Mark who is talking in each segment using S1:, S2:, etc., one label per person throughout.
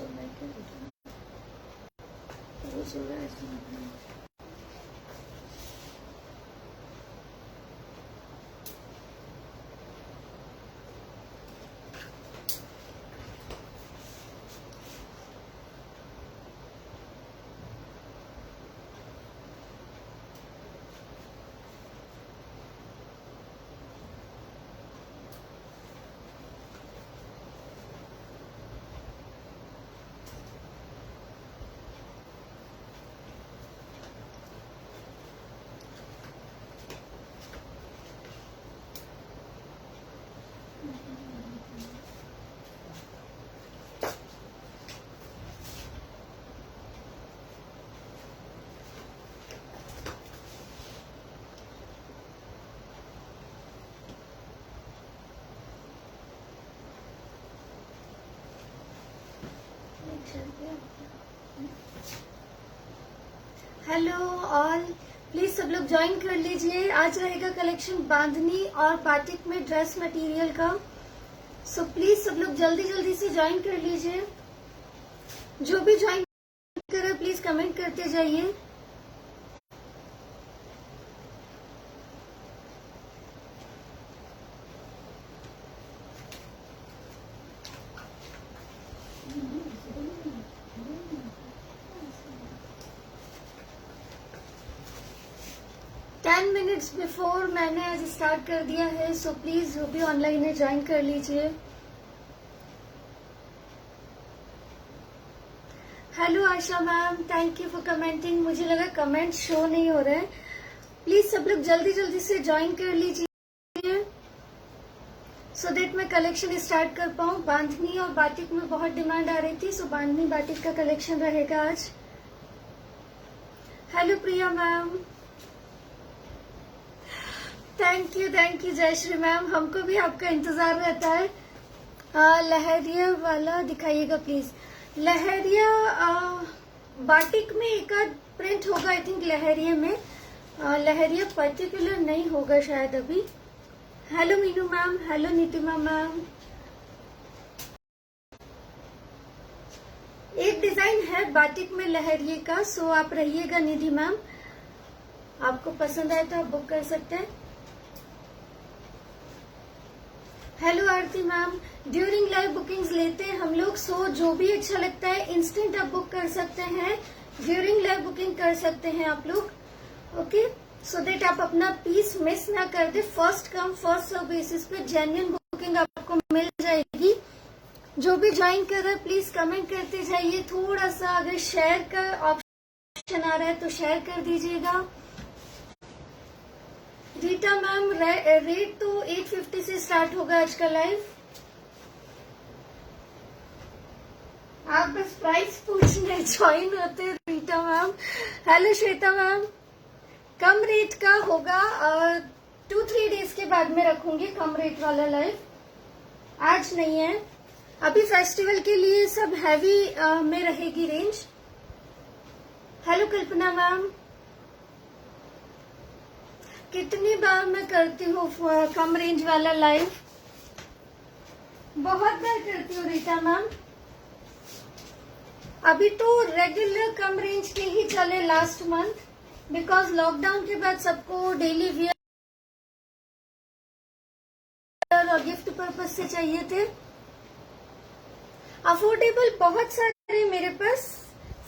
S1: सो रहा है क्या? वो सो रहा है। हेलो ऑल, प्लीज सब लोग ज्वाइन कर लीजिए। आज रहेगा कलेक्शन बांधनी और बाटिक में ड्रेस मटेरियल का। सो प्लीज सब लोग जल्दी जल्दी से ज्वाइन कर लीजिए। जो भी ज्वाइन करे प्लीज कमेंट करते जाइए। मिनट्स बिफोर मैंने आज स्टार्ट कर दिया है, सो प्लीज जो भी ऑनलाइन है ज्वाइन कर लीजिए। Hello Asha ma'am, thank you for commenting. मुझे लगा कमेंट शो नहीं हो रहे हैं। प्लीज सब लोग जल्दी जल्दी से ज्वाइन कर लीजिए सो देट मैं कलेक्शन स्टार्ट कर पाऊँ। बांधनी और बाटिक में बहुत डिमांड आ रही थी, सो बांधनी बाटिक का कलेक्शन रहेगा आज। Hello Priya ma'am, thank you Jayashree ma'am. हमको भी आपका इंतजार रहता है। लहरिया वाला दिखाइएगा प्लीज। लहरिया बाटिक में एक आध प्रिंट होगा आई थिंक लहरिया में। लहरिया पर्टिकुलर नहीं होगा शायद अभी। Hello Meenu ma'am, hello Nitima ma'am. एक डिजाइन है बाटिक में लहरिये का, सो आप रहिएगा निधि मैम। आपको पसंद आए तो आप बुक कर सकते हैं। हेलो आरती मैम, ड्यूरिंग लाइव बुकिंग्स लेते हैं हम लोग, सो जो भी अच्छा लगता है इंस्टेंट आप बुक कर सकते हैं। ड्यूरिंग लाइव बुकिंग कर सकते हैं आप लोग, ओके, सो देट आप अपना पीस मिस ना कर दे। First come first serve basis पे जेन्युइन बुकिंग आपको मिल जाएगी। जो भी ज्वाइन कर रहा है प्लीज कमेंट करते जाइए। थोड़ा सा अगर शेयर का ऑप्शन आ रहा है तो शेयर कर दीजिएगा। रीटा मैम, रेट तो 850 से स्टार्ट होगा आज का लाइव। आप बस प्राइस पूछने ज्वाइन होते हैं Rita ma'am. Hello Shweta ma'am, कम रेट का होगा 2-3 डेज के बाद में रखूंगी कम रेट वाला लाइव, आज नहीं है। अभी फेस्टिवल के लिए सब हैवी में रहेगी रेंज। हेलो कल्पना मैम, कितनी बार मैं करती हूँ कम रेंज वाला लाइव? बहुत बार करती हूँ रीता मैम। अभी तो रेगुलर कम रेंज के ही चले लास्ट मंथ, बिकॉज लॉकडाउन के बाद सबको डेली वियर और गिफ्ट पर्पज से चाहिए थे। अफोर्डेबल बहुत सारे मेरे पास,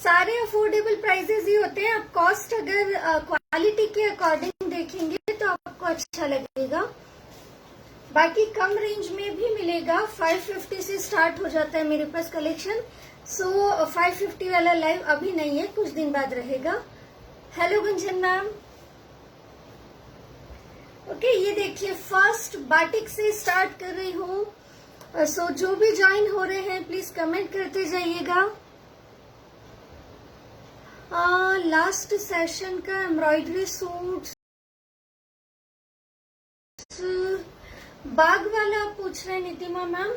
S1: सारे अफोर्डेबल प्राइसेस ही होते हैं। आप कॉस्ट अगर क्वालिटी के अकॉर्डिंग देखेंगे तो आपको अच्छा लगेगा। बाकी कम रेंज में भी मिलेगा। 550 से स्टार्ट हो जाता है मेरे पास कलेक्शन, सो 550 वाला लाइव अभी नहीं है, कुछ दिन बाद रहेगा। हेलो गुंजन मैम, ओके, ये देखिए फर्स्ट बाटिक से स्टार्ट कर रही हूँ। सो जो भी ज्वाइन हो रहे हैं प्लीज कमेंट करते जाइएगा। लास्ट सेशन का एम्ब्रॉयडरी सूट बाग वाला आप पूछ रहे हैं नीतिमा मैम,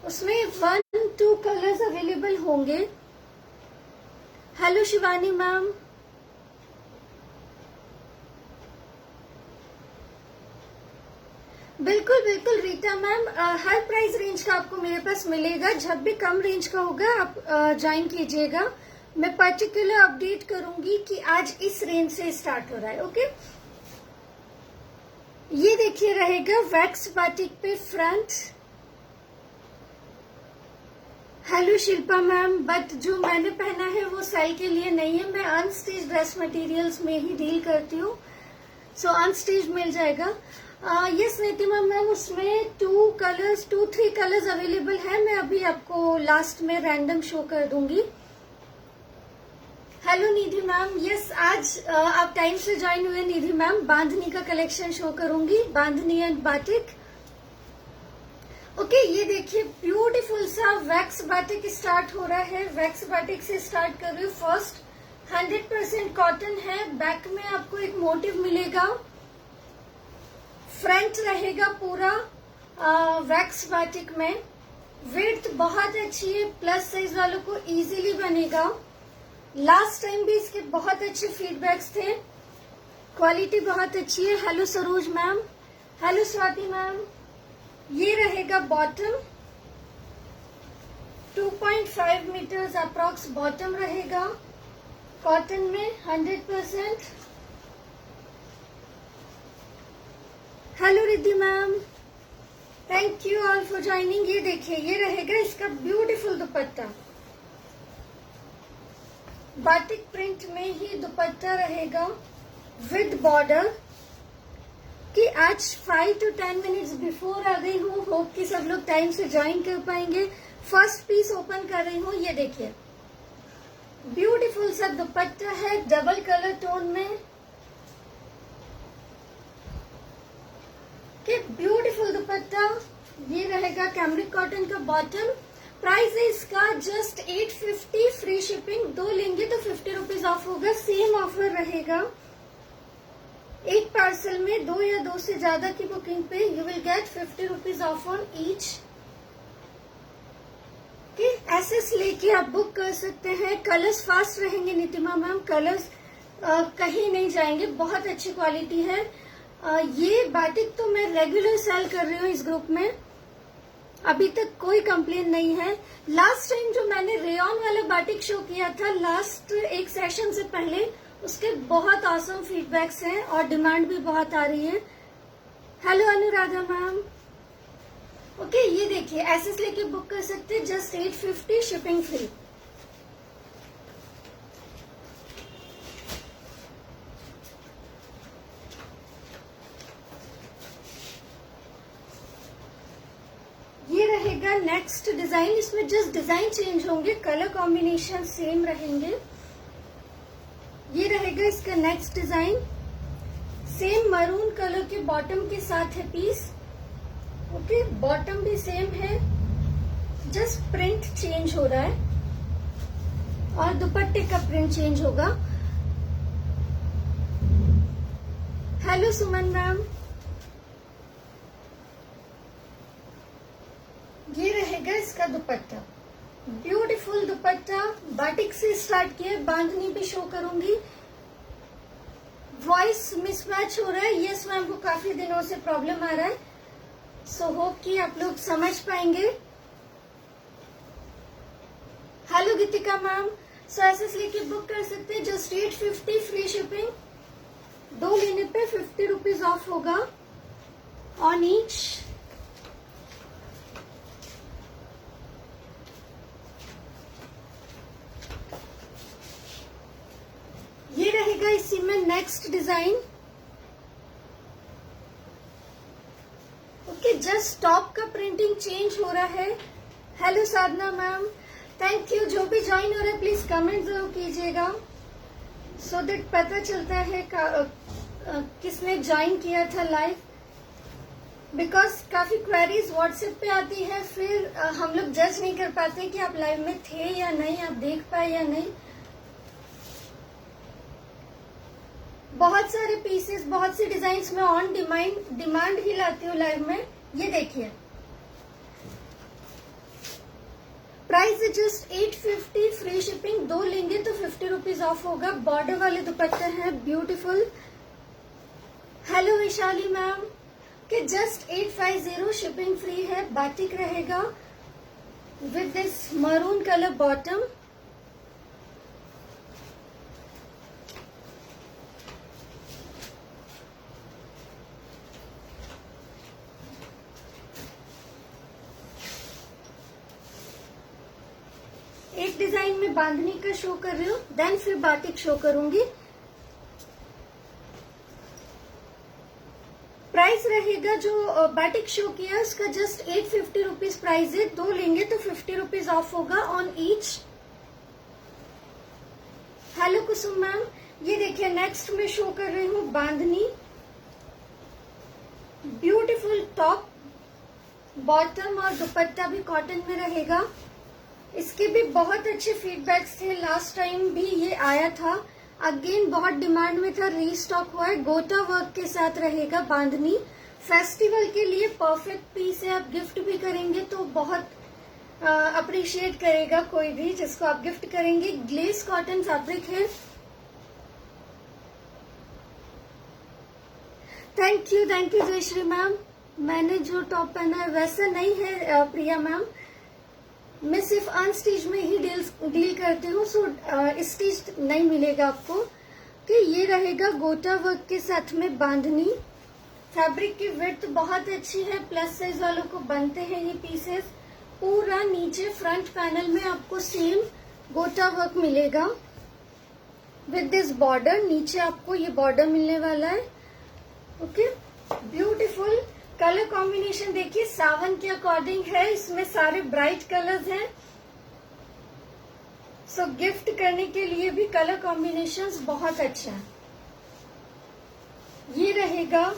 S1: उसमें 1-2 कलर्स अवेलेबल होंगे। हेलो शिवानी मैम, बिल्कुल बिल्कुल रीता मैम, हर प्राइस रेंज का आपको मेरे पास मिलेगा। जब भी कम रेंज का होगा आप ज्वाइन कीजिएगा। मैं पर्टिकुलर अपडेट करूंगी कि आज इस रेंज से स्टार्ट हो रहा है। ओके, ये देखिए रहेगा वैक्स बाटिक पे front. Hello Shilpa ma'am, but जो मैंने पहना है वो सेल के लिए नहीं है। मैं अनस्टिच ड्रेस मटेरियल्स में ही डील करती हूँ, सो अनस्टिच मिल जाएगा। यस नीतिमा मैम, उसमें 2-3 कलर्स अवेलेबल है। मैं अभी आपको लास्ट में रैंडम शो कर दूंगी। हेलो निधि मैम, यस आज आप टाइम से ज्वाइन हुए निधि मैम। बांधनी का कलेक्शन शो करूंगी, बांधनी एंड बाटिक। ओके, ये देखिए ब्यूटीफुल सा वैक्स बाटिक स्टार्ट हो रहा है। वैक्स बाटिक से स्टार्ट कर रही हूँ। फर्स्ट 100% कॉटन है। बैक में आपको एक मोटिव मिलेगा। फ्रंट रहेगा पूरा वैक्स बाटिक में। विड्थ बहुत अच्छी है, प्लस साइज वालों को इजीली बनेगा। लास्ट टाइम भी इसके बहुत अच्छे फीडबैक्स थे, क्वालिटी बहुत अच्छी है। Hello Saroj ma'am, hello Swati ma'am. ये रहेगा बॉटम, 2.5 मीटर्स अप्रॉक्स बॉटम रहेगा, कॉटन में 100%। Hello Riddhi ma'am, thank you all for joining. ये देखिए, ये रहेगा इसका ब्यूटीफुल दुपट्टा। बाटिक प्रिंट में ही दुपट्टा रहेगा विद बॉर्डर। कि आज 5 to 10 मिनट्स बिफोर आ गई हूँ। होप कि सब लोग टाइम से ज्वाइन कर पाएंगे। फर्स्ट पीस ओपन कर रही हूँ। ये देखिए ब्यूटीफुल सा दुपट्टा है, डबल कलर टोन में। कि ब्यूटीफुल दुपट्टा। ये रहेगा कैमरिक कॉटन का बॉटम। प्राइस है इसका जस्ट 850, फ्री शिपिंग। 2 लेंगे तो 50 रुपीज ऑफ होगा। सेम ऑफर रहेगा। एक पार्सल में 2 या 2 से ज्यादा की बुकिंग पे you will get 50 rupees off on each. एसेस लेके आप बुक कर सकते हैं। कलर्स फास्ट रहेंगे नितिमा मैम, कलर्स कहीं नहीं जाएंगे। बहुत अच्छी क्वालिटी है। ये बाटिक तो मैं रेगुलर सेल कर रही हूँ इस ग्रुप में, अभी तक कोई कंप्लेन नहीं है। लास्ट टाइम जो मैंने रेयन वाला बाटिक शो किया था लास्ट एक सेशन से पहले, उसके बहुत ऑसम फीडबैक्स हैं और डिमांड भी बहुत आ रही है। Hello Anuradha ma'am. ओके, ये देखिए एसेस लेके बुक कर सकते हैं, जस्ट 850, शिपिंग फ्री। ये रहेगा नेक्स्ट डिजाइन। इसमें जस्ट डिजाइन चेंज होंगे, कलर कॉम्बिनेशन सेम रहेंगे। ये रहेगा इसका next design. Same maroon colour के बॉटम के साथ है पीस। ओके, बॉटम भी सेम है, जस्ट प्रिंट चेंज हो रहा है और दुपट्टे का प्रिंट चेंज होगा। हेलो सुमन मैम। ये रहेगा इसका दुपट्टा, ब्यूटीफुल दुपट्टा। बाटिक से स्टार्ट किया, बांधनी भी शो करूंगी। वॉइस मिसमैच हो रहा है, यस मैम, को काफी दिनों से प्रॉब्लम आ रहा है। सो होप कि आप लोग समझ पाएंगे। हेलो गीतिका मैम, सो एसेस लेके बुक कर सकते हैं, जस्ट 850, फ्री शिपिंग। 2 लेने पे 50 रुपीज ऑफ होगा ऑन ईच। ये रहेगा इसी में next design. Okay, just top का प्रिंटिंग चेंज हो रहा है। Hello Sadhana ma'am, thank you. जो भी ज्वाइन हो रहा है प्लीज कमेंट जरूर कीजिएगा, सो दैट पता चलता है किसने ज्वाइन किया था लाइव। बिकॉज काफी क्वेरीज व्हाट्सएप पे आती है, फिर हम लोग जज नहीं कर पाते कि आप लाइव में थे या नहीं, आप देख पाए या नहीं। बहुत सारे पीसेस, बहुत सी डिजाइन्स में ऑन डिमांड ही लाती हूँ लाइव में। ये देखिए प्राइस है जस्ट 850, फ्री शिपिंग। 2 लेंगे तो 50 रुपीज ऑफ होगा। बॉर्डर वाले दुपट्टे हैं, ब्यूटीफुल। हेलो वैशाली मैम, कि जस्ट 850 शिपिंग फ्री है। बाटिक रहेगा with this maroon colour bottom. एक डिजाइन में बांधनी का शो कर रही हूँ, देन फिर बाटिक शो करूंगी। प्राइस रहेगा जो बाटिक शो किया उसका जस्ट 850 रुपीज प्राइस है। दो लेंगे तो 50 रुपीज ऑफ होगा on each. Hello Kusum ma'am, ये देखिए नेक्स्ट में शो कर रही हूँ बांधनी। ब्यूटीफुल टॉप, बॉटम और दुपट्टा भी कॉटन में रहेगा। इसके भी बहुत अच्छे फीडबैक्स थे, लास्ट टाइम भी ये आया था, अगेन बहुत डिमांड में था, रीस्टॉक हुआ है। गोटा वर्क के साथ रहेगा बांधनी। फेस्टिवल के लिए परफेक्ट पीस है, आप गिफ्ट भी करेंगे तो बहुत अप्रिशिएट करेगा कोई भी जिसको आप गिफ्ट करेंगे। ग्लेस कॉटन फैब्रिक है। Thank you Jayashree ma'am. मैंने जो टॉप पहना है वैसा नहीं है प्रिया मैम, मैं सिर्फ अनस्टिच में ही डील करती हूँ, सो स्टिच नहीं मिलेगा आपको। कि ये रहेगा गोटा वर्क के साथ में बांधनी। फैब्रिक की विड्थ बहुत अच्छी है, प्लस साइज वालों को बनते हैं ये पीसेस। पूरा नीचे फ्रंट पैनल में आपको सेम गोटा वर्क मिलेगा विद दिस बॉर्डर। नीचे आपको ये बॉर्डर मिलने वाला है। ओके, ब्यूटीफुल कलर कॉम्बिनेशन देखिए, सावन के अकॉर्डिंग है, इसमें सारे ब्राइट कलर्स हैं। सो गिफ्ट करने के लिए भी कलर कॉम्बिनेशंस बहुत अच्छा है। ये रहेगा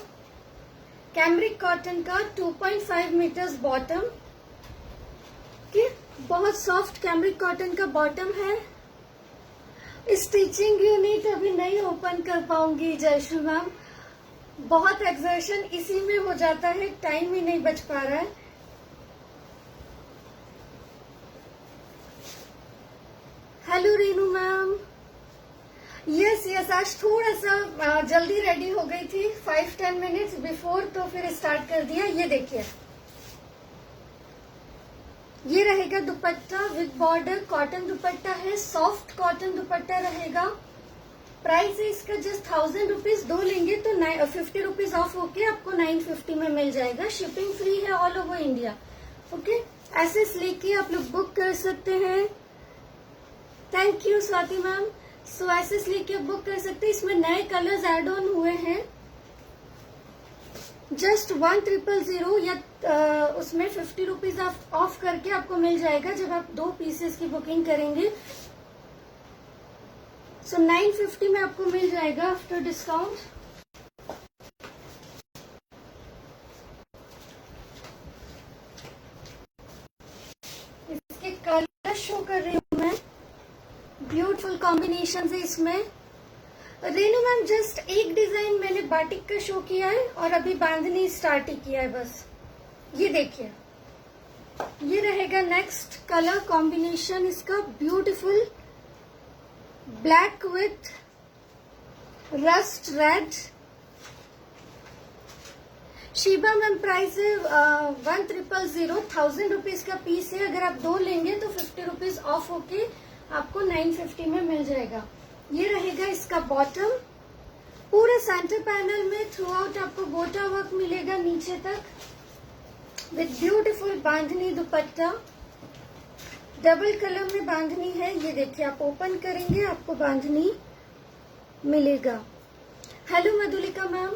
S1: कैमरिक कॉटन का 2.5 मीटर्स बॉटम के, बहुत सॉफ्ट कैमरिक कॉटन का बॉटम है। स्टिचिंग यूनिट अभी नहीं ओपन कर पाऊंगी जयश्री मैम, बहुत एक्सर्शन इसी में हो जाता है, टाइम ही नहीं बच पा रहा है। Hello Renu ma'am. यस आज थोड़ा सा जल्दी रेडी हो गई थी, 5-10 मिनट्स बिफोर, तो फिर स्टार्ट कर दिया। ये देखिए, ये रहेगा दुपट्टा विद बॉर्डर, कॉटन दुपट्टा है, सॉफ्ट कॉटन दुपट्टा रहेगा। प्राइस है इसका जस्ट 1000 रुपीज। दो लेंगे तो 50 रुपीज ऑफ होके आपको 950 में मिल जाएगा। शिपिंग फ्री है ऑल ओवर इंडिया। ओके, ऐसे लेके आप लोग बुक कर सकते हैं। Thank you Swati ma'am. So ऐसे लेके बुक कर सकते हैं। इसमें नए कलर्स एड ऑन हुए हैं। जस्ट 1000 या उसमें 50 रुपीज ऑफ करके आपको मिल जाएगा जब आप 2 पीसेस की बुकिंग करेंगे। सो 950 में आपको मिल जाएगा आफ्टर डिस्काउंट। इसके कलर शो कर रही हूँ मैं, ब्यूटीफुल कॉम्बिनेशन है इसमें। रेनू मैम जस्ट एक डिजाइन मैंने बाटिक का शो किया है और अभी बांधनी स्टार्ट ही किया है बस। ये देखिए, ये रहेगा नेक्स्ट कलर कॉम्बिनेशन इसका, beautiful black with rust red. Sheeba ma'am price है 1000 रुपीज का पीस है। अगर आप 2 लेंगे तो 50 रुपीज ऑफ होके आपको 950 में मिल जाएगा। ये रहेगा इसका बॉटम। पूरे सेंटर पैनल में थ्रू आउट आपको गोटा वर्क मिलेगा नीचे तक with beautiful bandhani dupatta. Double colour में बांधनी है। ये देखिए, आप ओपन करेंगे आपको बांधनी मिलेगा। हेलो मधुलिका मैम,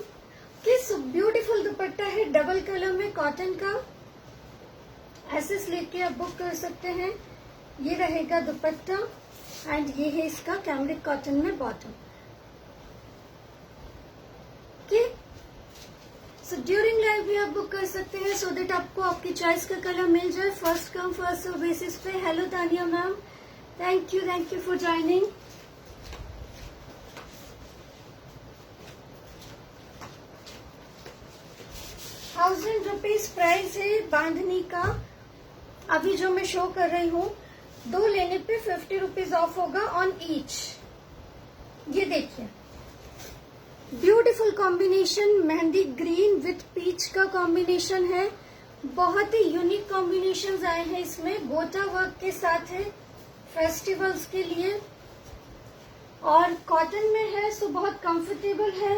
S1: किस ब्यूटीफुल दुपट्टा है डबल कलर में कॉटन का। ऐसे लेके आप बुक कर सकते हैं। ये रहेगा दुपट्टा एंड ये है इसका कैमरिक कॉटन में bottom. Okay, so during live भी आप बुक कर सकते हैं सो देट आपको आपकी चॉइस का कलर मिल जाए first come first serve basis पे। Hello Tania ma'am, thank you for joining. ₹1000 price है बांधनी का। अभी जो मैं शो कर रही हूँ, 2 लेने पे 50 रुपीज ऑफ होगा ऑन ईच। ये देखिए, beautiful beautiful combination, mehndi green with peach का कॉम्बिनेशन है। बहुत ही यूनिक कॉम्बिनेशंस आए हैं इसमें, गोटा वर्क के साथ है फेस्टिवल्स के लिए, और कॉटन में है सो बहुत कंफर्टेबल है।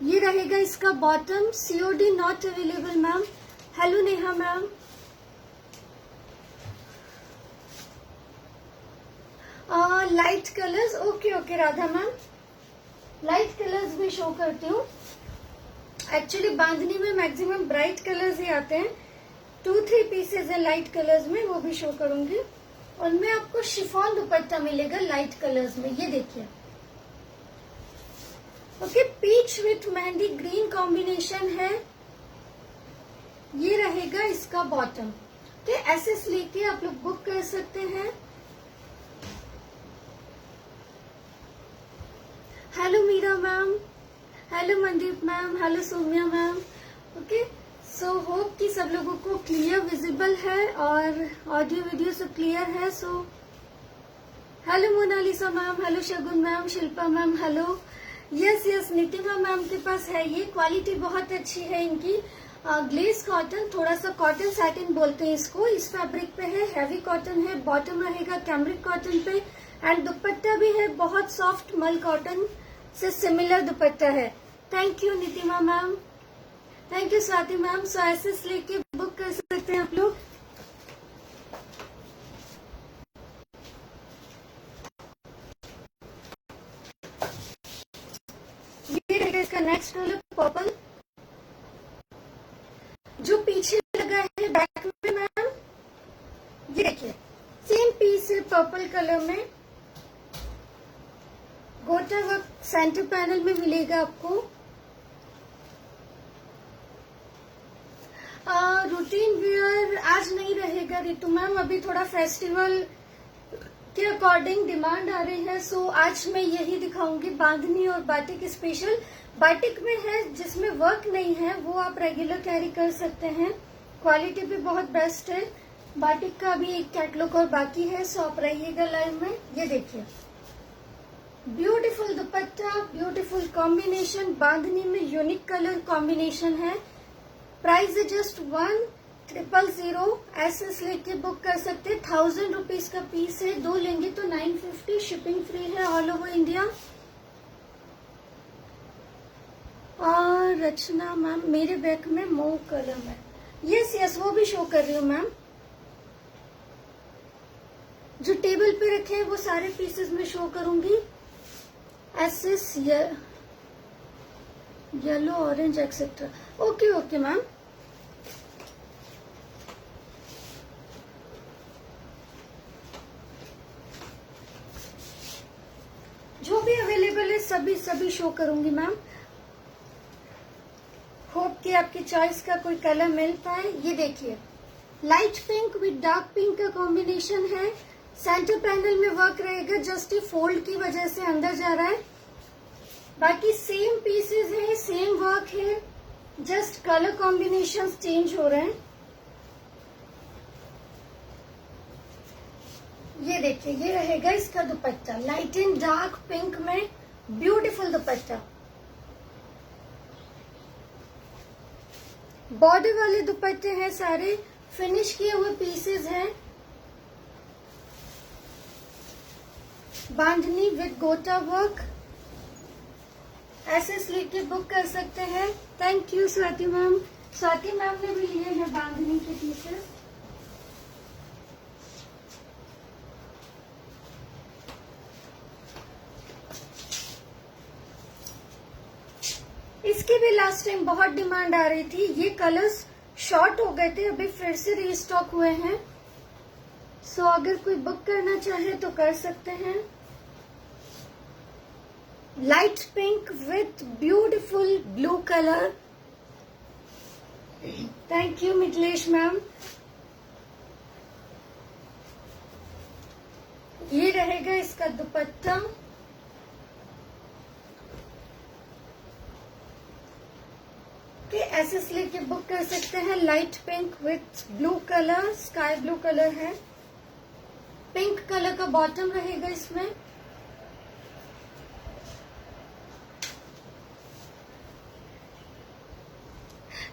S1: ये रहेगा इसका bottom. COD not available ma'am. Hello Neha ma'am. Light colours, okay okay Radha ma'am, light colours भी शो करती हूँ। एक्चुअली बांधनी में मैक्सिमम ब्राइट कलर्स ही आते हैं, 2-3 पीसेज है लाइट कलर्स में, वो भी शो करूंगी। उनमें आपको शिफॉन दुपट्टा मिलेगा लाइट कलर्स में, ये देखिए। Okay, peach with mehndi green combination है। ये रहेगा इसका बॉटम। ओके, ऐसे लेके आप लोग बुक कर सकते हैं। Hello Meera ma'am, hello Mandeep ma'am, hello Saumya ma'am. Okay, so hope कि सब लोगों को क्लियर विजिबल है और ऑडियो वीडियो सब क्लियर है। So hello Monalisa ma'am, hello Shagun ma'am, Shilpa ma'am, hello. Yes yes, Nitima ma'am के पास है ये, क्वालिटी बहुत अच्छी है इनकी। ग्लेस कॉटन, थोड़ा सा कॉटन सैटिन बोलते हैं इसको, इस फैब्रिक पे है, हैवी कॉटन है। बॉटम रहेगा कैमरिक कॉटन पे, एंड दुपट्टा भी है बहुत सॉफ्ट, मल कॉटन से सिमिलर दुपट्टा है। Thank you Nitima ma'am, thank you Swati ma'am. So ऐसे लेके बुक कर सकते हैं आप लोग। ये रहेगा इसका नेक्स्ट कलर पर्पल, जो पीछे लगा है बैक में मैम। ये देखिए सेम पीस है पर्पल कलर में, गोटा वर्क सेंटर पैनल में मिलेगा आपको। रूटीन वियर आज नहीं रहेगा रितु मैम, अभी थोड़ा फेस्टिवल के अकॉर्डिंग डिमांड आ रही है, सो आज मैं यही दिखाऊंगी, बांधनी और बाटिक स्पेशल। बाटिक में है जिसमें वर्क नहीं है, वो आप रेगुलर कैरी कर सकते हैं, क्वालिटी भी बहुत बेस्ट है। बाटिक का भी एक कैटलॉग और बाकी है, सो आप रहिएगा लाइव में। ये देखिए ब्यूटीफुल दुपट्टा, ब्यूटीफुल कॉम्बिनेशन, बांधनी में यूनिक कलर कॉम्बिनेशन है। प्राइस है जस्ट 1000, ऐसे लेके बुक कर सकते हैं। 1000 रुपीज का पीस है, 2 लेंगे तो 950, शिपिंग फ्री है ऑल ओवर इंडिया। और रचना मैम, मेरे बैग में मूव कलर में, यस यस वो भी शो कर रही हूँ मैम। जो टेबल पे रखे हैं वो सारे पीसेस में शो करूंगी। SS yellow orange etcetera, okay okay ma'am. जो भी अवेलेबल है सभी शो करूंगी मैम। होप कि आपकी चॉइस का कोई कलर मिल पाए। ये देखिए light pink with dark pink का कॉम्बिनेशन है। सेंटर पैनल में वर्क रहेगा, जस्ट ये फोल्ड की वजह से अंदर जा रहा है, बाकी सेम पीसेस है, सेम वर्क है, जस्ट कलर कॉम्बिनेशन चेंज हो रहे हैं। ये देखिए ये रहेगा इसका दुपट्टा, लाइट एंड डार्क पिंक में ब्यूटीफुल दुपट्टा। बॉर्डर वाले दुपट्टे हैं, सारे फिनिश किए हुए पीसेस हैं। बांधनी विद गोटा वर्क, ऐसे लेके बुक कर सकते हैं। Thank you Swati ma'am, Swati ma'am ने भी लिए हैं बांधनी के पीसेस। इसकी भी लास्ट टाइम बहुत डिमांड आ रही थी, ये कलर्स शॉर्ट हो गए थे, अभी फिर से रीस्टॉक हुए हैं। सो अगर कोई बुक करना चाहे तो कर सकते हैं। Light pink with beautiful blue colour. Thank you Mithilesh ma'am. ये रहेगा इसका दुपट्टा। ऐसे लेके बुक कर सकते हैं। Light pink with blue colour, sky blue colour है, पिंक कलर का बॉटम रहेगा इसमें।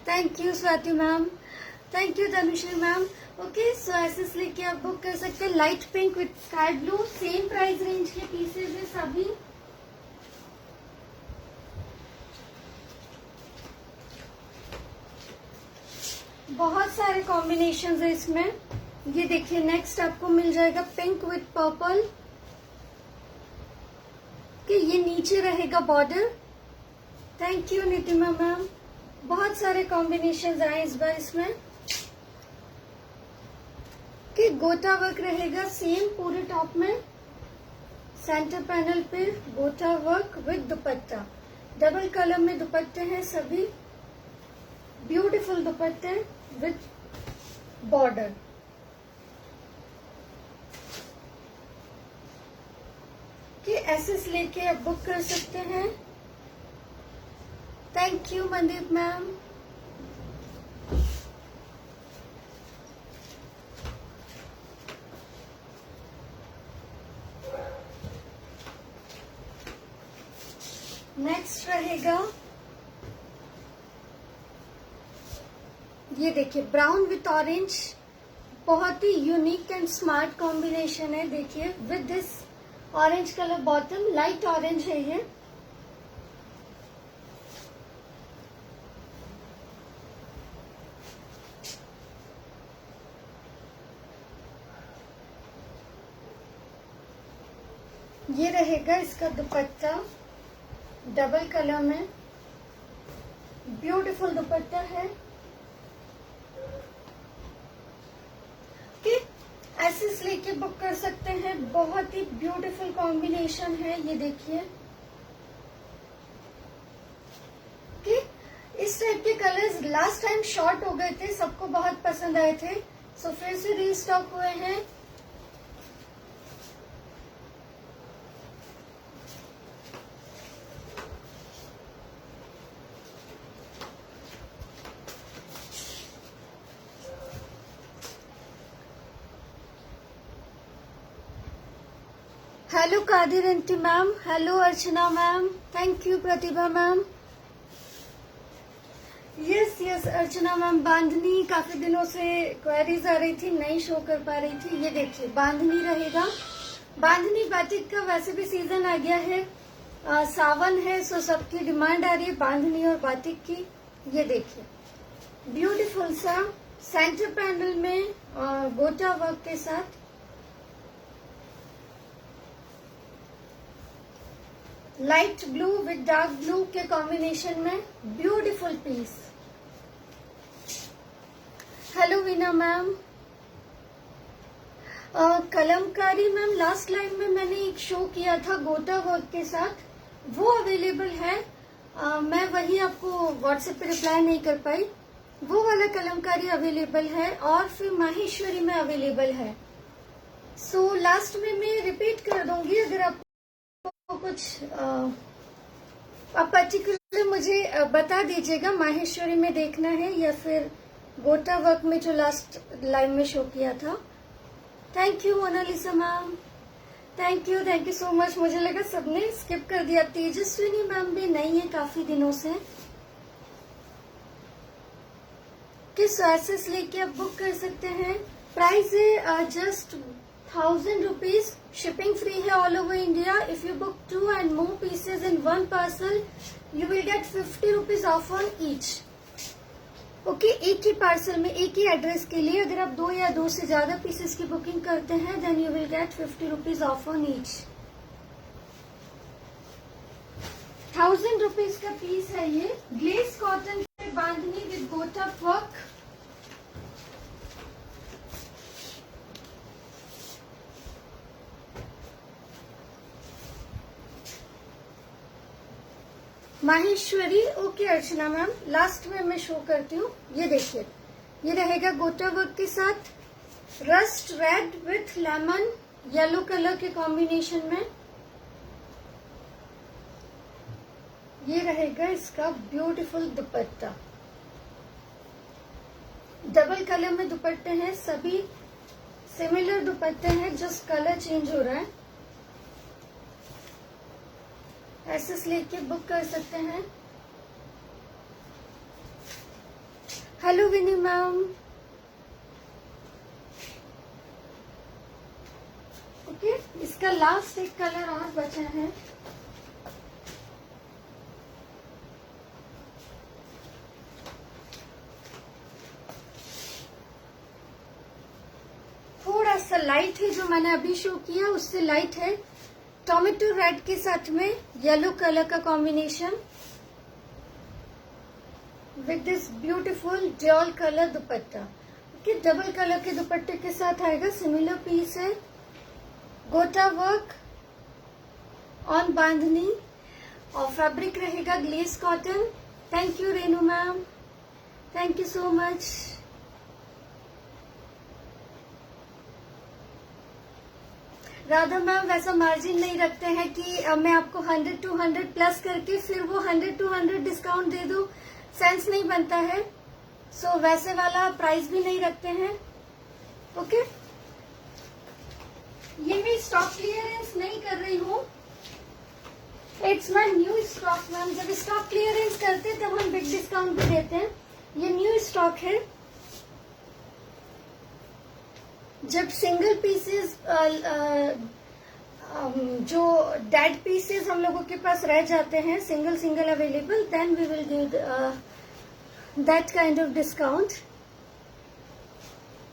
S1: Thank you Swati ma'am, thank you Tanushree ma'am. Okay, so ऐसे लेके आप बुक कर सकते हैं। Light pink with sky blue, same price range के पीसेज है सभी। बहुत सारे कॉम्बिनेशन है इसमें। ये देखिए, नेक्स्ट आपको मिल जाएगा पिंक विथ पर्पल कि ये नीचे रहेगा border. Thank you Nitima ma'am. बहुत सारे कॉम्बिनेशन आए इस बार इसमें कि गोटा वर्क रहेगा सेम पूरे टॉप में। सेंटर पैनल पे गोटा work with dupatta, double colour में दुपट्टे हैं सभी। ब्यूटीफुल दुपट्टे विद बॉर्डर। कि एसेस लेके आप बुक कर सकते हैं। Thank you Mandeep ma'am. Next रहेगा, ये देखिए ब्राउन विथ ऑरेंज, बहुत ही यूनिक एंड स्मार्ट कॉम्बिनेशन है। देखिए with this orange colour bottom, light orange है ये। ये रहेगा इसका दुपट्टा डबल कलर में, ब्यूटीफुल दुपट्टा है। कि ऐसे लेके बुक कर सकते हैं। बहुत ही ब्यूटीफुल कॉम्बिनेशन है ये देखिए। कि इस टाइप के कलर्स लास्ट टाइम शॉर्ट हो गए थे, सबको बहुत पसंद आए थे, सो फिर से रीस्टॉक हुए हैं। Hello Kadir aunty ma'am, hello Archana ma'am, thank you Pratibha ma'am. Yes Archana ma'am, bandhani काफी दिनों से क्वेरीज आ रही थी, नहीं शो कर पा रही थी। ये देखिए बांधनी रहेगा। बांधनी बाटिक का वैसे भी सीजन आ गया है, सावन है, सो सबकी डिमांड आ रही है बांधनी और बाटिक की। ये देखिए ब्यूटीफुल सा सेंटर पैनल में गोटा वर्क के साथ। Light blue with dark blue के कॉम्बिनेशन में beautiful piece. Hello Veena ma'am. Kalamkari ma'am, last line में मैंने एक शो किया था गोटा वर्क के साथ, वो अवेलेबल है। मैं वही आपको व्हाट्सएप पे रिप्लाई नहीं कर पाई। वो वाला कलमकारी अवेलेबल है और फिर माहेश्वरी में अवेलेबल है। सो लास्ट में मैं रिपीट कर दूंगी, अगर आप कुछ पर्टिकुलर मुझे बता दीजिएगा माहेश्वरी में देखना है या फिर गोटा वर्क में जो लास्ट लाइन में शो किया था। Thank you Monalisa ma'am, thank you so much. मुझे लगा सबने स्किप कर दिया। तेजस्विनी मैम भी नहीं है काफी दिनों से। किस एसेस लेके आप बुक कर सकते हैं। प्राइस है जस्ट 1000 रुपीज, शिपिंग फ्री है all over India. If you book 2 and more pieces in one parcel, you will get 50 rupees off on each. Okay, एक ही पार्सल में एक ही एड्रेस के लिए अगर आप 2 या 2 से ज्यादा पीसेस की बुकिंग करते हैं, then you will get 50 rupees off on each. 1000 rupees का पीस है ये। ग्लेस कॉटन पे bandhani with gota work. Maheshwari, okay Archana ma'am, last में मैं शो करती हूँ। ये देखिए, ये रहेगा गोटा वर्क के साथ rust red with lemon yellow colour के कॉम्बिनेशन में। ये रहेगा इसका ब्यूटीफुल दुपट्टा, डबल कलर में दुपट्टे हैं, सभी सिमिलर दुपट्टे हैं, जस्ट कलर चेंज हो रहा है। ऐसे लेके बुक कर सकते हैं। हेलो विनी मैम। ओके, इसका लास्ट एक कलर और बचा है। थोड़ा सा लाइट है, जो मैंने अभी शो किया उससे लाइट है। टोमेटो रेड के साथ में येलो कलर का combination with this beautiful dual colour dupatta. Okay, double colour के दुपट्टे के साथ आएगा। सिमिलर पीस है, गोटा वर्क ऑन बांधनी और फैब्रिक रहेगा glace cotton. Thank you Renu ma'am, thank you so much. Radha ma'am वैसा मार्जिन नहीं रखते हैं कि मैं आपको 100 to 100 प्लस करके फिर वो 100 to 100 डिस्काउंट दे दूं, सेंस नहीं बनता है। सो वैसे वाला प्राइस भी नहीं रखते हैं। ओके, ये मैं स्टॉक क्लियरेंस नहीं कर रही हूँ, it's my new stock ma'am. जब स्टॉक क्लियरेंस करते हैं तब हम बिग डिस्काउंट भी देते हैं। ये न्यू स्टॉक है। जब सिंगल पीसेस जो डेड पीसेस हम लोगों के पास रह जाते हैं, single single available, then we will give that kind of discount.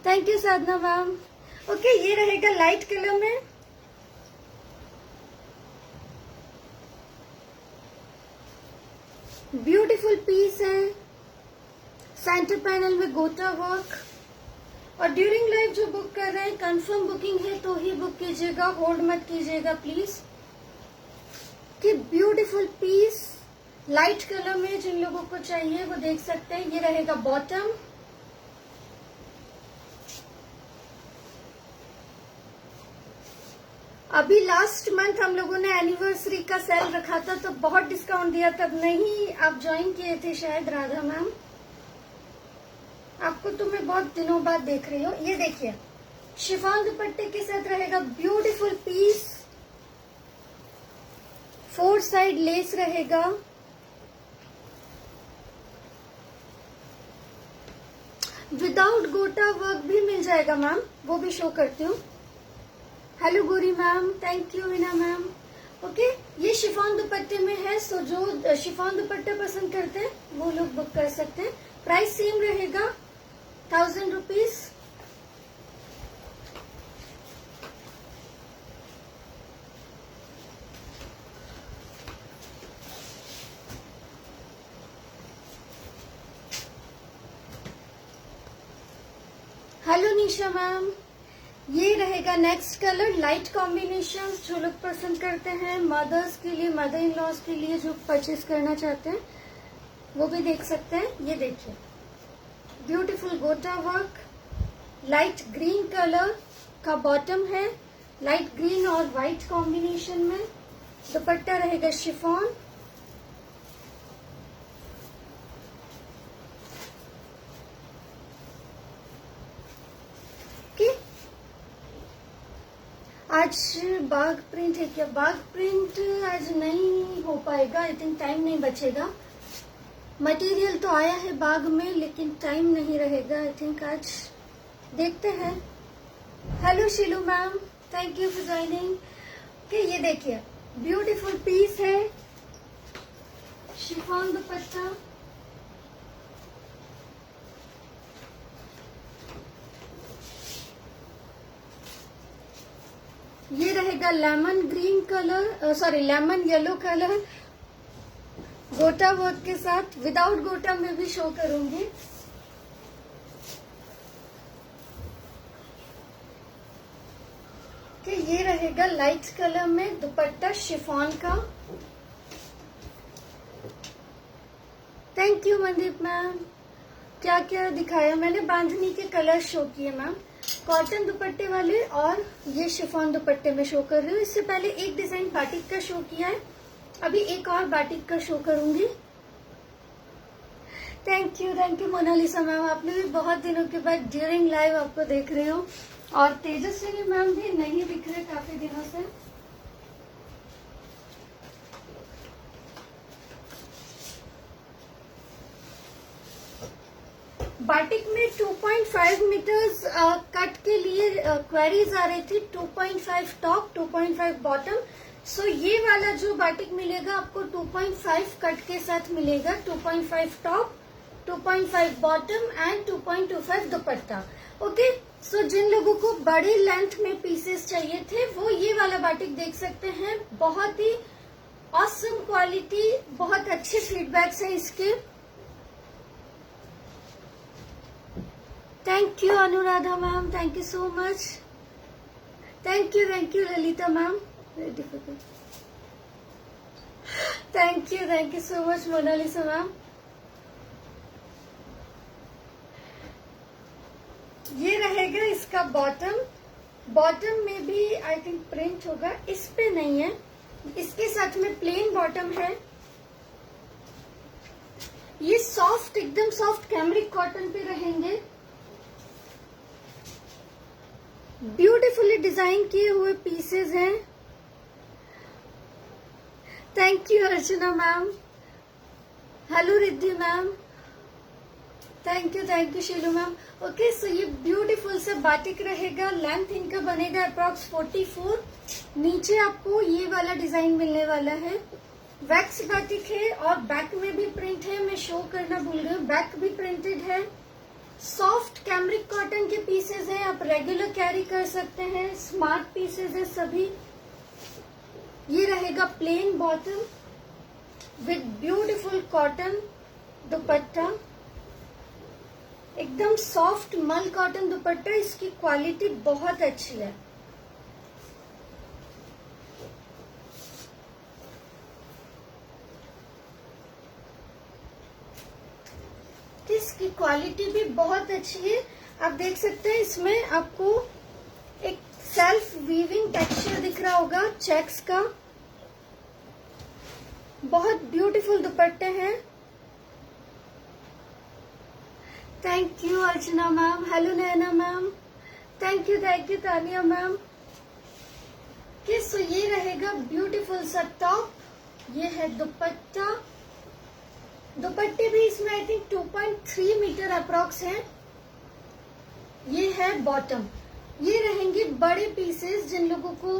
S1: Thank you Sadhana ma'am. Okay, ये रहेगा लाइट कलर में। ब्यूटीफुल पीस है, सेंटर पैनल में गोटा वर्क। और ड्यूरिंग लाइव जो बुक कर रहे हैं, कंफर्म बुकिंग है तो ही बुक कीजिएगा, होल्ड मत कीजिएगा प्लीज। कि ब्यूटीफुल पीस लाइट कलर में जिन लोगों को चाहिए वो देख सकते हैं। ये रहेगा बॉटम। अभी लास्ट मंथ हम लोगों ने एनिवर्सरी का सेल रखा था तो बहुत डिस्काउंट दिया, तब नहीं आप ज्वाइन किए थे शायद राधा मैम। आपको तो मैं बहुत दिनों बाद देख रही हूँ। ये देखिए, शिफॉन दुपट्टे के साथ रहेगा ब्यूटीफुल पीस, 4 साइड लेस रहेगा। विदाउट गोटा वर्क भी मिल जाएगा मैम, वो भी शो करती हूँ। हेलो गोरी मैम, थैंक यू विना मैम। ओके, ये शिफॉन दुपट्टे में है, सो जो शिफॉन दुपट्टे पसंद करते हैं वो लोग बुक कर सकते हैं। प्राइस सेम रहेगा, 1000 रुपीज। हेलो निशा मैम, ये रहेगा नेक्स्ट कलर। लाइट कॉम्बिनेशन जो लोग पसंद करते हैं, मदर्स के लिए, मदर इन लॉज के लिए जो परचेज करना चाहते हैं वो भी देख सकते हैं। ये देखिए, ब्यूटीफुल गोटा वर्क, लाइट ग्रीन कलर का बॉटम है, लाइट ग्रीन और व्हाइट कॉम्बिनेशन में। दुपट्टा रहेगा शिफॉन। आज बाग प्रिंट है क्या? बाग प्रिंट आज नहीं हो पाएगा, आई थिंक टाइम नहीं बचेगा। मटेरियल तो आया है बाग में लेकिन टाइम नहीं रहेगा आई थिंक आज। देखते हैं। Hello शीलू ma'am, thank you for joining. Okay, ये देखिए ब्यूटीफुल पीस है, शिफॉन दुपट्टा। ये रहेगा lemon green colour, sorry lemon yellow colour, गोटा वर्क के साथ। विदाउट गोटा में भी शो करूंगी। कि ये रहेगा लाइट कलर में, दुपट्टा शिफॉन का। Thank you Mandeep ma'am. क्या क्या दिखाया मैंने? बांधनी के कलर शो किए मैम, कॉटन दुपट्टे वाले और ये शिफॉन दुपट्टे में शो कर रही हूँ। इससे पहले एक डिजाइन बाटिक का शो किया है, अभी एक और बाटिक का शो करूंगी। थैंक यू मोनालिसा मैम, आपने भी बहुत दिनों के बाद ड्यूरिंग लाइव आपको देख रही हूँ। और तेजस्विनी मैम भी नहीं दिख रहे काफी दिनों से। बाटिक में 2.5 मीटर्स कट के लिए क्वेरीज आ रही थी, 2.5 टॉप 2.5 बॉटम। सो ये वाला जो बाटिक मिलेगा आपको 2.5 कट के साथ मिलेगा, 2.5 top 2.5 bottom and 2.25 dupatta. Okay, so जिन लोगों को बड़ी लेंथ में पीसेस चाहिए थे वो ये वाला बाटिक देख सकते हैं। बहुत ही ऑसम क्वालिटी, बहुत अच्छे फीडबैक्स हैं इसके। Thank you Anuradha ma'am, thank you so much. Thank you Lalita ma'am, very difficult. Thank you so much Monalisa ma'am. ये रहेगा इसका बॉटम। बॉटम में भी आई थिंक प्रिंट होगा, इस पे नहीं है, इसके साथ में प्लेन बॉटम है। ये सॉफ्ट, एकदम सॉफ्ट कैमरिक कॉटन पे रहेंगे। ब्यूटीफुली डिजाइन किए हुए पीसेस हैं। Thank you Archana ma'am. Hello Riddhi ma'am, thank you Shilu ma'am. Okay, so ये ब्यूटीफुल से बाटिक रहेगा। लेंथ इनका बनेगा अप्रॉक्स 44। नीचे आपको ये वाला डिजाइन मिलने वाला है। वैक्स बाटिक है और बैक में भी प्रिंट है, मैं शो करना भूल गई हूँ, बैक भी प्रिंटेड है। सॉफ्ट कैमरिक कॉटन के पीसेस हैं, आप रेगुलर कैरी कर सकते हैं। स्मार्ट पीसेस है सभी। ये रहेगा plain bottom with beautiful cotton दुपट्टा, एकदम सॉफ्ट मल कॉटन दुपट्टा। इसकी क्वालिटी बहुत अच्छी है। इसकी क्वालिटी भी बहुत अच्छी है। आप देख सकते हैं इसमें आपको एक सेल्फ वीविंग टेक्सचर दिख रहा होगा चेक्स का। बहुत ब्यूटीफुल दुपट्टे हैं। Thank you Archana ma'am. Hello Naina ma'am, thank you Tania ma'am. So ये रहेगा ब्यूटीफुल सा टॉप। ये है दुपट्टा। दुपट्टे भी इसमें आई थिंक 2.3 मीटर अप्रॉक्स है। ये है बॉटम। ये रहेंगे बड़े पीसेस, जिन लोगों को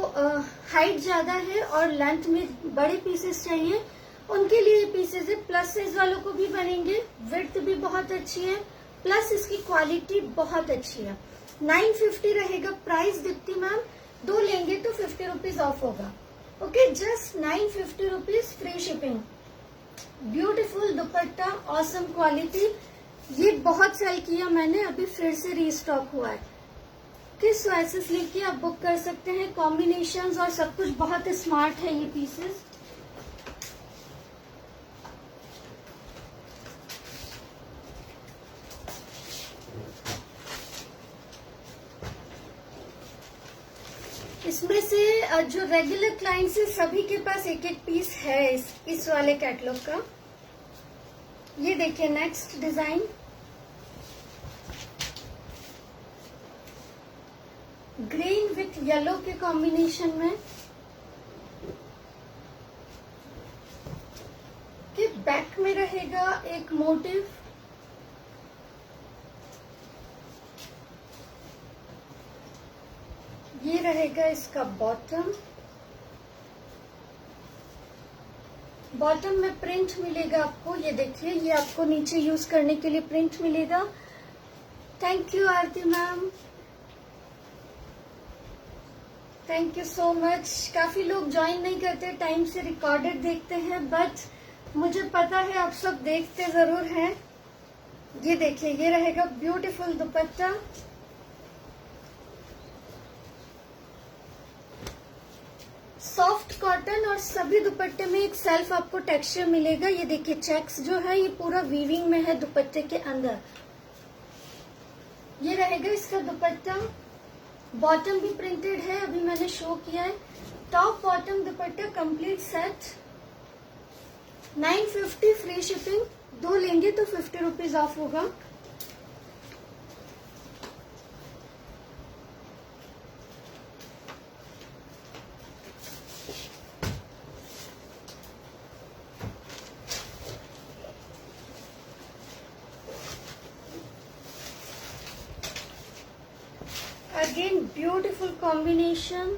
S1: हाइट ज्यादा है और लेंथ में बड़े पीसेस चाहिए उनके लिए पीसेस है। प्लस साइज वालों को भी बनेंगे। विड्थ भी बहुत अच्छी है, प्लस इसकी क्वालिटी बहुत अच्छी है। 950 रहेगा प्राइस। दीप्ति मैम, 2 लेंगे तो 50 रुपीज ऑफ होगा। Okay, just 950 rupees, free shipping. Beautiful दुपट्टा, ऑसम क्वालिटी। ये बहुत सेल किया मैंने, अभी फिर से रीस्टॉक हुआ है। किस वैसे लेके आप बुक कर सकते हैं। कॉम्बिनेशंस और सब कुछ बहुत स्मार्ट है ये पीसेस। इसमें से जो रेगुलर क्लाइंट्स है सभी के पास एक एक पीस है इस वाले कैटलॉग का। ये देखिए next design, green with yellow के कॉम्बिनेशन में। कि बैक में रहेगा एक मोटिव। ये रहेगा इसका बॉटम। बॉटम में प्रिंट मिलेगा आपको। ये देखिए, ये आपको नीचे यूज करने के लिए प्रिंट मिलेगा। Thank you Aarti ma'am, thank you so much. काफी लोग ज्वाइन नहीं करते, टाइम से रिकॉर्डेड देखते हैं, बट मुझे पता है आप सब देखते जरूर हैं। ये देखिए, ये रहेगा ब्यूटीफुल दुपट्टा। सॉफ्ट कॉटन और सभी दुपट्टे में एक सेल्फ आपको टेक्सचर मिलेगा। ये देखिए चेक्स जो है ये पूरा वीविंग में है दुपट्टे के अंदर। ये रहेगा इसका दुपट्टा। बॉटम भी प्रिंटेड है, अभी मैंने शो किया है। टॉप बॉटम दुपट्टा कंप्लीट सेट, 950 फ्री शिपिंग। 2 लेंगे तो 50 रुपीज ऑफ होगा। Beautiful combination.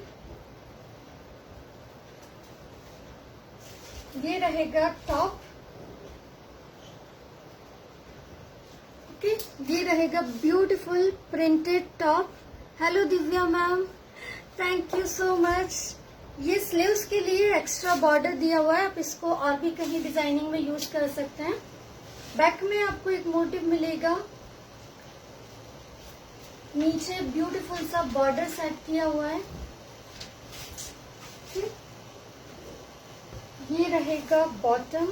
S1: ये रहेगा टॉप। ओके, ये रहेगा beautiful printed top. Hello Divya ma'am, thank you so much. ये स्लीव्स के लिए एक्स्ट्रा बॉर्डर दिया हुआ है, आप इसको और भी कहीं डिजाइनिंग में यूज कर सकते हैं। बैक में आपको एक मोटिव मिलेगा, नीचे ब्यूटीफुल सा बॉर्डर सेट किया हुआ है। ये रहेगा बॉटम।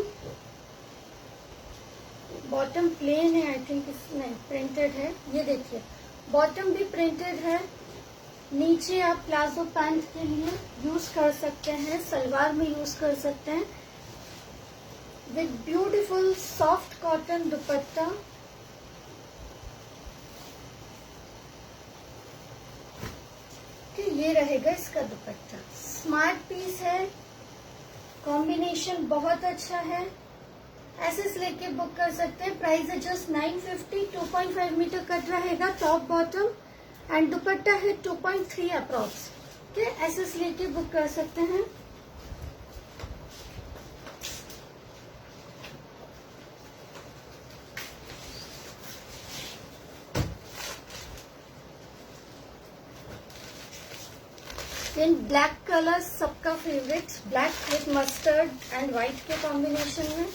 S1: बॉटम प्लेन है, आई थिंक इसमें प्रिंटेड है। ये देखिए, बॉटम भी प्रिंटेड है। नीचे आप प्लाजो पैंट के लिए यूज कर सकते हैं, सलवार में यूज कर सकते हैं, विद ब्यूटीफुल सॉफ्ट कॉटन दुपट्टा। ये रहेगा इसका दुपट्टा। स्मार्ट पीस है, कॉम्बिनेशन बहुत अच्छा है। ऐसे लेके बुक कर सकते हैं। प्राइस है जस्ट 950। 2.5 मीटर कट रहेगा टॉप बॉटम एंड दुपट्टा है 2.3 अप्रॉक्स। ओके, ऐसे लेके बुक कर सकते हैं। इन ब्लैक कलर सबका favourite, black with mustard and white के कॉम्बिनेशन में।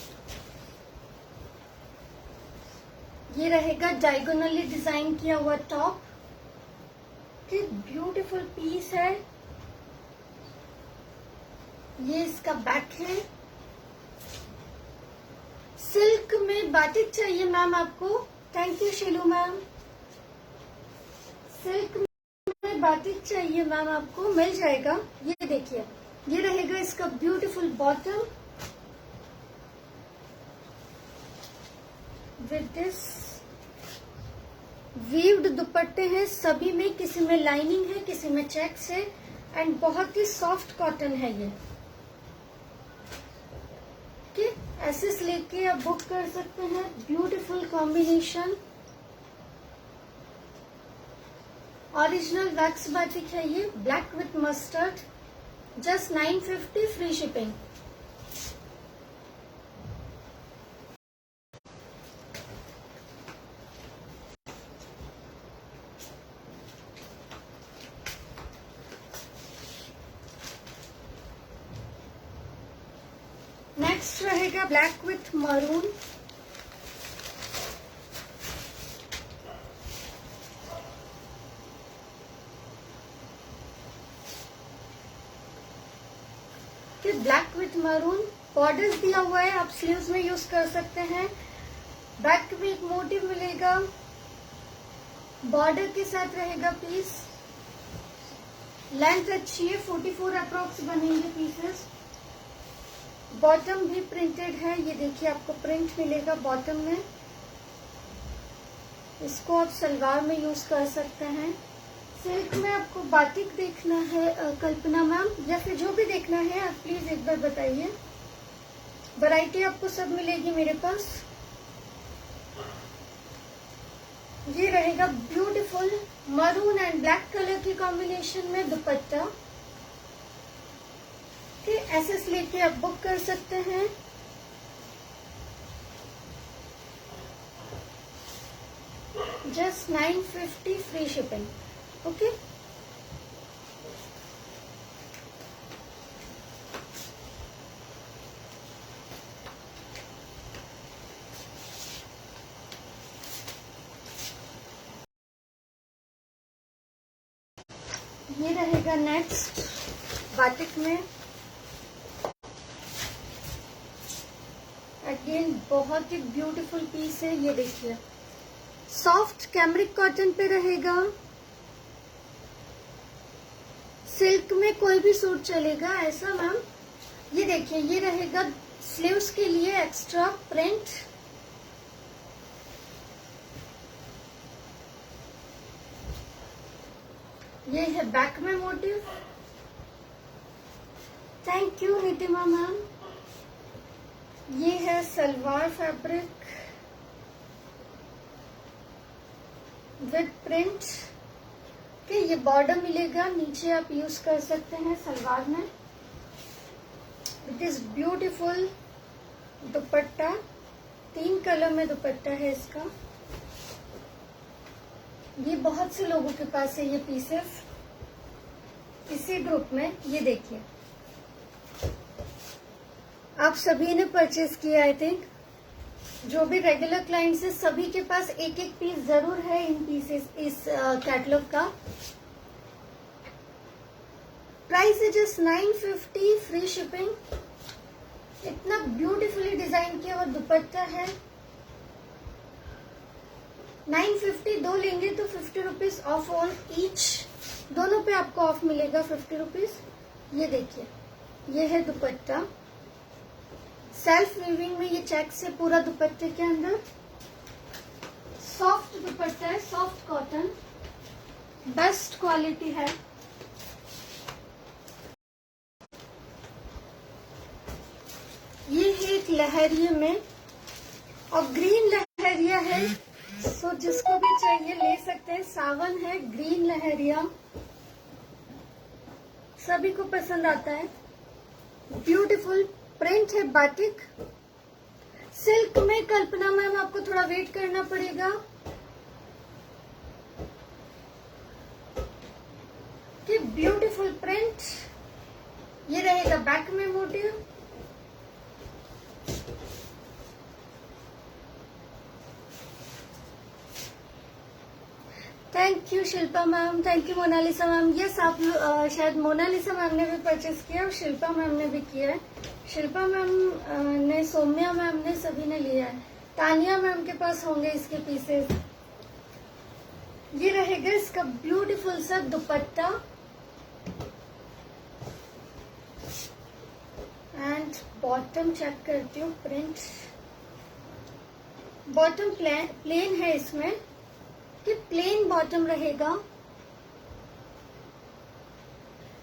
S1: ये रहेगा डायगोनली डिजाइन किया हुआ टॉप। ब्यूटीफुल पीस है। ये इसका बैक है। सिल्क में बाटिक चाहिए मैम आपको? Thank you Shilu ma'am. Silk में बाटिक चाहिए मैम आपको, मिल जाएगा। ये देखिए, ये रहेगा इसका beautiful bottom with this weaved दुपट्टे हैं सभी में, किसी में लाइनिंग है, किसी में चेक्स है एंड बहुत ही सॉफ्ट कॉटन है ये। ओके, ऐसे लेके आप बुक कर सकते हैं। Beautiful combination, original wax batik है ये, black with mustard. Just 950, free shipping. Next रहेगा black with maroon. Black with maroon, borders दिया हुआ है, आप स्लीव्स में यूज कर सकते हैं। बैक में एक मोटिव मिलेगा, बॉर्डर के साथ रहेगा पीस। लेंथ अच्छी है, 44 अप्रॉक्स बनेंगे पीसेस। बॉटम भी प्रिंटेड है, ये देखिए आपको प्रिंट मिलेगा बॉटम में। इसको आप सलवार में यूज कर सकते हैं। सिल्क में आपको बाटिक देखना है कल्पना मैम, या फिर जो भी देखना है आप प्लीज एक बार बताइए। वैरायटी आपको सब मिलेगी मेरे पास। ये रहेगा beautiful maroon and black colour की कॉम्बिनेशन में दुपट्टा। ऐसे लेके आप बुक कर सकते हैं। Just 950, free shipping. ओके, ये रहेगा नेक्स्ट बाटिक में। अगेन बहुत ही ब्यूटीफुल पीस है, ये देखिए सॉफ्ट कैमरिक कॉटन पे रहेगा। सिल्क में कोई भी सूट चलेगा ऐसा मैम। ये देखिए, ये रहेगा स्लीव्स के लिए एक्स्ट्रा प्रिंट। ये है बैक में motif. Thank you Nitima ma'am. ये है salwar fabric with print. Okay, ये बॉर्डर मिलेगा, नीचे आप यूज कर सकते हैं सलवार में। It is beautiful dupatta, 3 colour में दुपट्टा है इसका। ये बहुत से लोगों के पास है ये पीसेस इसी ग्रुप में। ये देखिए, आप सभी ने परचेज किया आई थिंक। जो भी रेगुलर क्लाइंट्स है सभी के पास एक एक पीस जरूर है इन पीसेस, इस कैटलॉग का। प्राइस है जस्ट 950, फ्री शिपिंग। इतना ब्यूटीफुली डिजाइन किया हुआ दुपट्टा है। 950, 2 लेंगे तो 50 रुपीज ऑफ ऑन ईच। दोनों पे आपको ऑफ मिलेगा 50 रुपीज। ये देखिए, ये है दुपट्टा, सेल्फ वीविंग में ये चेक से पूरा दुपट्टे के अंदर। सॉफ्ट दुपट्टा है, सॉफ्ट कॉटन, बेस्ट क्वालिटी है। ये है एक लहरिया में और ग्रीन लहरिया है, सो जिसको भी चाहिए ले सकते हैं। सावन है, ग्रीन लहरिया सभी को पसंद आता है। ब्यूटीफुल प्रिंट है, बाटिक सिल्क में। कल्पना मैम आपको थोड़ा वेट करना पड़ेगा। कि ब्यूटीफुल प्रिंट। ये रहेगा बैक में motif. Thank you Shilpa ma'am, thank you Monalisa ma'am. Yes, आप शायद मोनालिसा मैम ने भी परचेस किया और शिल्पा मैम ने भी किया है। शिल्पा मैम ने, सौम्या मैम ने, सभी ने लिया है। तानिया मैम के पास होंगे इसके पीसेस। ये रहेगा इसका ब्यूटीफुल सा दुपट्टा एंड बॉटम चेक करती हूँ। प्रिंट बॉटम प्लेन है इसमें, कि प्लेन बॉटम रहेगा।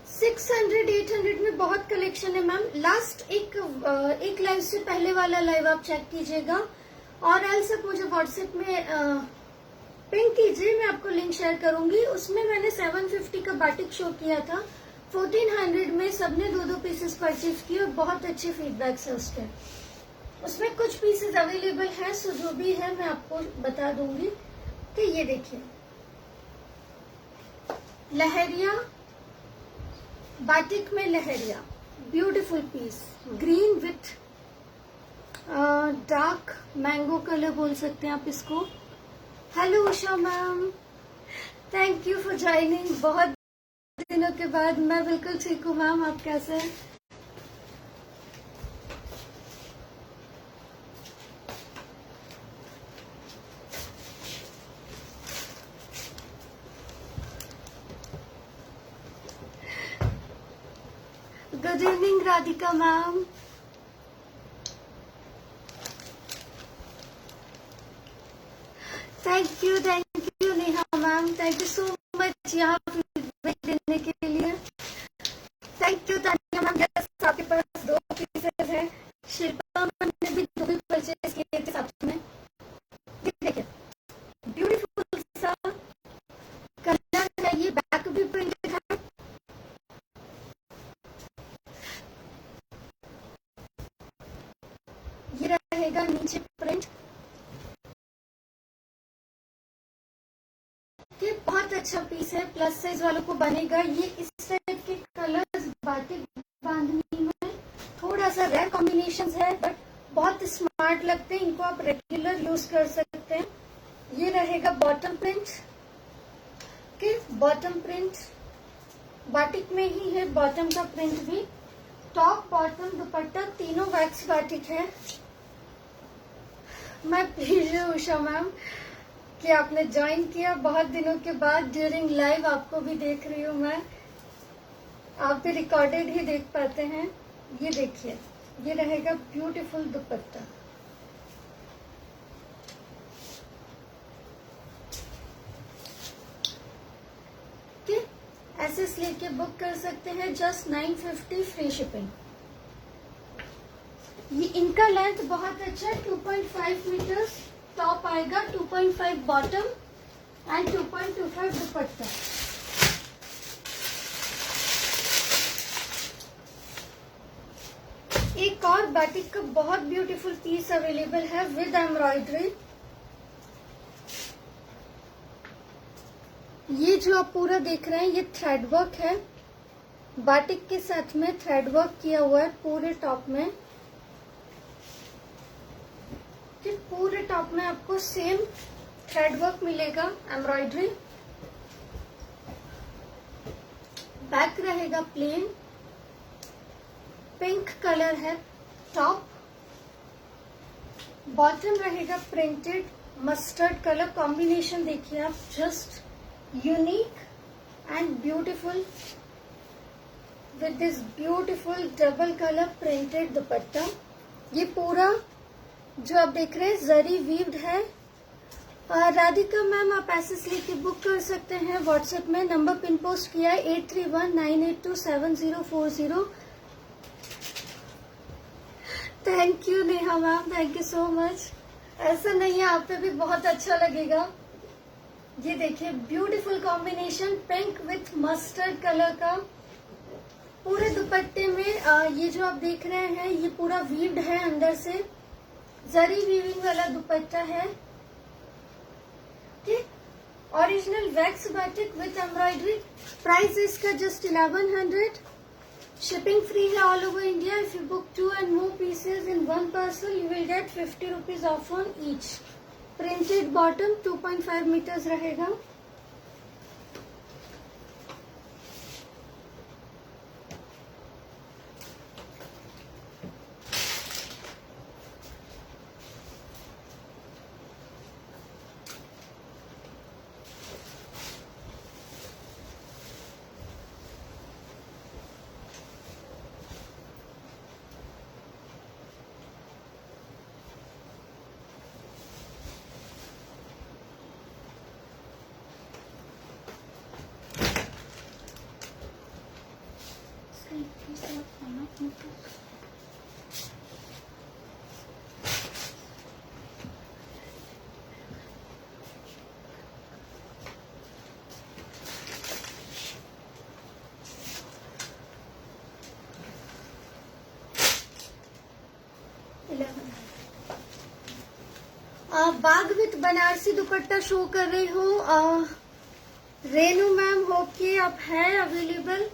S1: 600-800 में बहुत कलेक्शन है मैम। लास्ट एक लाइव से पहले वाला लाइव आप चेक कीजिएगा और एल्स आप मुझे व्हाट्सएप में पिंक कीजिए, मैं आपको लिंक शेयर करूंगी। उसमें मैंने 750 का बाटिक शो किया था। 1400 में सबने 2-2 पीसेस परचेज किए और बहुत अच्छे फीडबैक्स है उसके। उसमें कुछ पीसेस अवेलेबल है, सो जो भी है मैं आपको बता दूंगी। कि ये देखिए, लहरिया, बाटिक में leheriya, beautiful piece, green with dark mango colour बोल सकते हैं आप इसको। Hello Usha ma'am, thank you for joining. बहुत दिनों के बाद। मैं बिल्कुल ठीक हूँ मैम, आप कैसे हैं? Good evening Radhika ma'am. Thank you Neha ma'am, thank you so much यहाँ फीडबैक देने के लिए। Thank you Tania ma'am. Yes, आपके पास 2 पीसेस है। शिल्पा मैम ने भी 2 परचेज किए थे साथ में। देखिए, ब्यूटीफुल सा कलर है, ये बैक भी प्रिंटेड है। ये रहेगा नीचे प्रिंट। ये बहुत अच्छा पीस है, प्लस साइज वालों को बनेगा। ये इस टाइप के कलर्स बाटिक बांधनी में थोड़ा सा रेयर कॉम्बिनेशंस है, बट बहुत स्मार्ट लगते हैं। इनको आप रेगुलर यूज कर सकते हैं। ये रहेगा बॉटम प्रिंट। के बॉटम प्रिंट बाटिक में ही है, बॉटम का प्रिंट भी। टॉप बॉटम दुपट्टा तीनों वैक्स बाटिक है। मैं प्लीज उषा मैम कि आपने ज्वाइन किया बहुत दिनों के बाद। ड्यूरिंग लाइव आपको भी देख रही हूँ मैं, आप भी रिकॉर्डेड ही देख पाते हैं। ये देखिए, ये रहेगा ब्यूटीफुल दुपट्टा। ऐसे लेके बुक कर सकते हैं, जस्ट 950 फ्री शिपिंग। ये इनका लेंथ बहुत अच्छा है, 2.5 मीटर्स टॉप आएगा, 2.5 बॉटम एंड 2.25 दुपट्टा। एक और बाटिक का बहुत ब्यूटीफुल पीस अवेलेबल है विद एम्ब्रॉयडरी। ये जो आप पूरा देख रहे हैं ये थ्रेड वर्क है, बाटिक के साथ में थ्रेड वर्क किया हुआ है पूरे टॉप में। कि पूरे टॉप में आपको सेम थ्रेड वर्क मिलेगा, एम्ब्रॉयडरी। बैक रहेगा प्लेन, पिंक कलर है टॉप, बॉटम रहेगा प्रिंटेड मस्टर्ड कलर। कॉम्बिनेशन देखिए आप, just unique and beautiful with this beautiful double colour printed दुपट्टा। ये पूरा जो आप देख रहे हैं जरी वीव्ड है। राधिका मैम आप ऐसे स्लीव की बुक कर सकते हैं व्हाट्सएप में, नंबर पिन पोस्ट किया है 8319827040। Thank you Neha ma'am, thank you so much. ऐसा नहीं है, आप पे भी बहुत अच्छा लगेगा। ये देखिए beautiful combination pink with mustard colour का पूरे दुपट्टे में। ये जो आप देख रहे हैं ये पूरा वीव्ड है, अंदर से जरी वीविंग वाला दुपट्टा है। ठीक, original wax batik with embroidery. Price इसका जस्ट 1100। शिपिंग फ्री है all over India. If you book 2 and more pieces in one parcel you will get 50 rupees off on each। Printed bottom 2.5 metres रहेगा। Bagh with Banarasi dupatta show कर रही हूँ। Renu ma'am hope कि आप हैं available,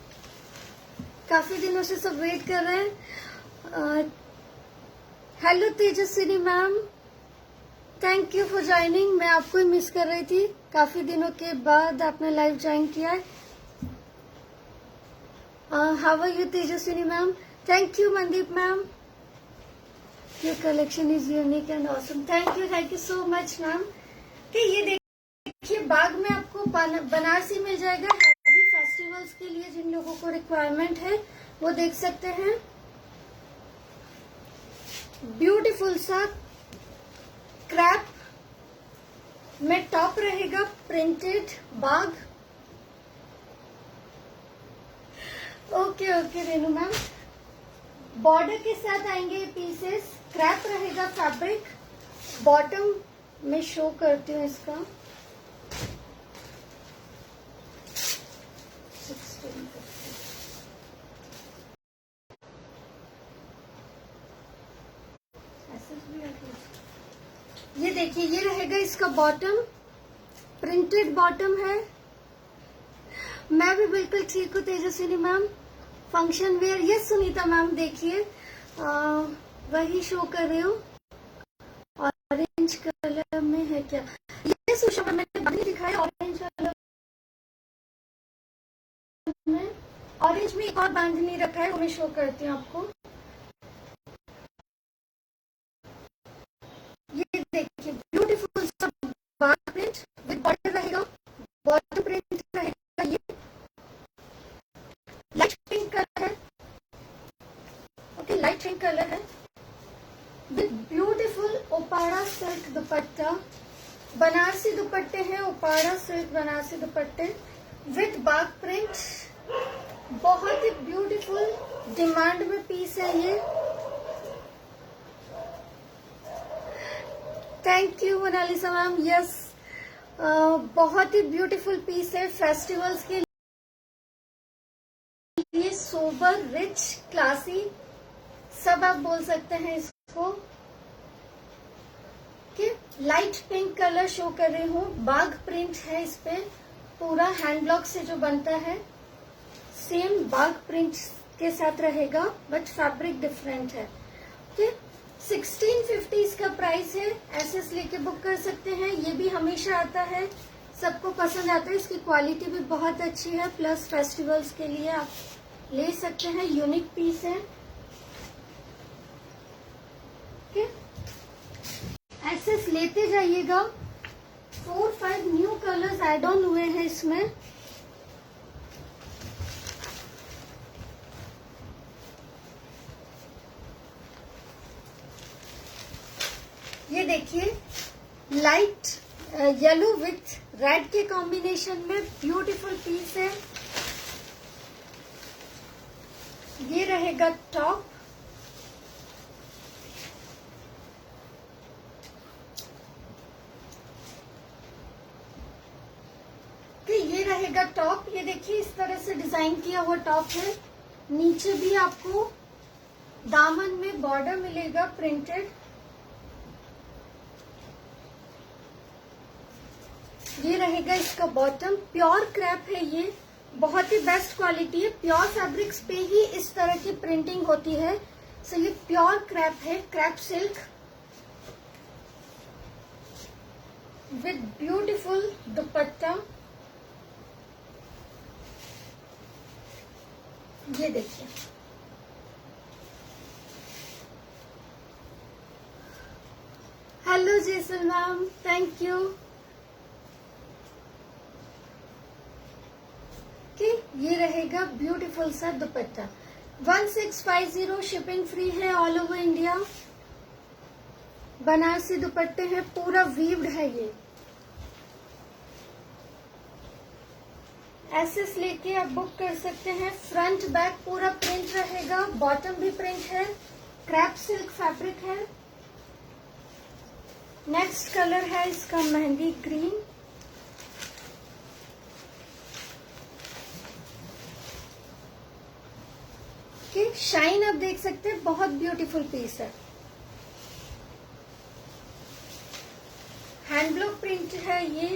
S1: काफी दिनों से सब वेट कर रहे हैं। Hello Tejaswini ma'am, thank you for joining. मैं आपको ही मिस कर रही थी, काफी दिनों के बाद आपने लाइव ज्वाइन किया है। How are you Tejaswini ma'am? Thank you Mandeep ma'am, your collection is unique and awesome. Thank you so much ma'am. कि ये देखिए बाग में आपको बनारसी मिल जाएगा। हैवी फेस्टिवल्स के लिए जिन लोगों को रिक्वायरमेंट है वो देख सकते हैं। ब्यूटीफुल सा क्रैप में टॉप रहेगा, प्रिंटेड बाग। ओके रेनू मैम, बॉर्डर के साथ आएंगे ये पीसेस। क्रैप रहेगा फैब्रिक, बॉटम में शो करती हूँ इसका। 16 ये देखिए, ये रहेगा इसका बॉटम, प्रिंटेड बॉटम है। मैं भी बिल्कुल ठीक हूँ Tejaswini ma'am. Function wear, yes Sunita ma'am, देखिए वही शो कर रही हूँ। ऑरेंज कलर में है क्या? ये सुषमा मैम मैंने नहीं दिखाया ऑरेंज कलर में। ऑरेंज में एक और बांधनी रखा है, वो मैं शो करती हूँ आपको। ये देखिए ब्यूटीफुल सा बाग प्रिंट विद बॉर्डर रहेगा, बॉटम प्रिंट रहेगा। ये लाइट पिंक कलर है, ओके लाइट पिंक कलर है with beautiful Uppada silk dupatta. Banarasi दुपट्टे हैं, ओपाड़ा सिल्क बनारसी दुपट्टे विद बाग प्रिंट। बहुत ही ब्यूटीफुल डिमांड में पीस है ये। Thank you Monalisa ma'am, yes बहुत ही ब्यूटीफुल पीस है फेस्टिवल्स के लिए। सोबर रिच क्लासी सब आप बोल सकते हैं इसको। कि लाइट पिंक कलर शो कर रही हूँ, बाघ प्रिंट है इस पे, पूरा हैंड ब्लॉक से जो बनता है सेम बाघ प्रिंट के साथ रहेगा, बट फैब्रिक डिफरेंट है। ओके, 1650 इसका प्राइस है। एसएस लेके बुक कर सकते हैं, ये भी हमेशा आता है, सबको पसंद आता है, इसकी क्वालिटी भी बहुत अच्छी है, प्लस फेस्टिवल्स के लिए आप ले सकते हैं, यूनिक पीस है। ओके, एसएस लेते जाइएगा। 4-5 न्यू कलर्स एड ऑन हुए हैं इसमें। ये देखिए, लाइट येलो विथ रेड के कॉम्बिनेशन में ब्यूटीफुल पीस है। ये रहेगा टॉप, ये रहेगा टॉप। ये देखिए, इस तरह से डिजाइन किया हुआ टॉप है, नीचे भी आपको दामन में बॉर्डर मिलेगा प्रिंटेड। ये रहेगा इसका बॉटम, प्योर क्रैप है, ये बहुत ही बेस्ट क्वालिटी है, प्योर फैब्रिक्स पे ही इस तरह की प्रिंटिंग होती है। सो ये प्योर क्रैप है, crepe silk with beautiful dupatta. ये देखिए, hello Jesal ma'am, thank you. ये रहेगा ब्यूटीफुल सा दुपट्टा। 1650 शिपिंग फ्री है ऑल ओवर इंडिया। बनारसी दुपट्टे हैं, पूरा वीव्ड है ये। एसएस लेके आप बुक कर सकते हैं। फ्रंट बैक पूरा प्रिंट रहेगा, बॉटम भी प्रिंट है, क्रैप सिल्क फैब्रिक है। नेक्स्ट कलर है इसका मेहंदी ग्रीन। शाइन आप देख सकते हैं, बहुत ब्यूटीफुल पीस है। हैंड ब्लॉक प्रिंट है ये।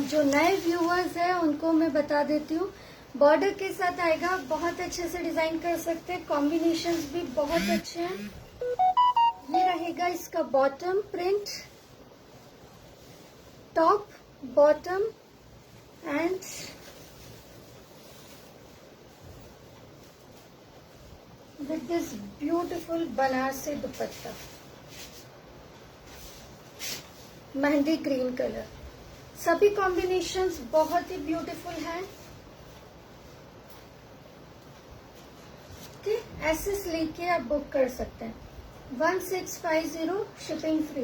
S1: जो नए व्यूअर्स हैं उनको मैं बता देती हूँ, बॉर्डर के साथ आएगा, बहुत अच्छे से डिजाइन कर सकते हैं, कॉम्बिनेशंस भी बहुत अच्छे हैं। ये रहेगा इसका bottom print, top bottom and with this beautiful Banarasi dupatta, mehndi green colour. सभी कॉम्बिनेशंस बहुत ही ब्यूटीफुल हैं। ओके, एसएस लेके आप बुक कर सकते हैं। 1650 शिपिंग फ्री।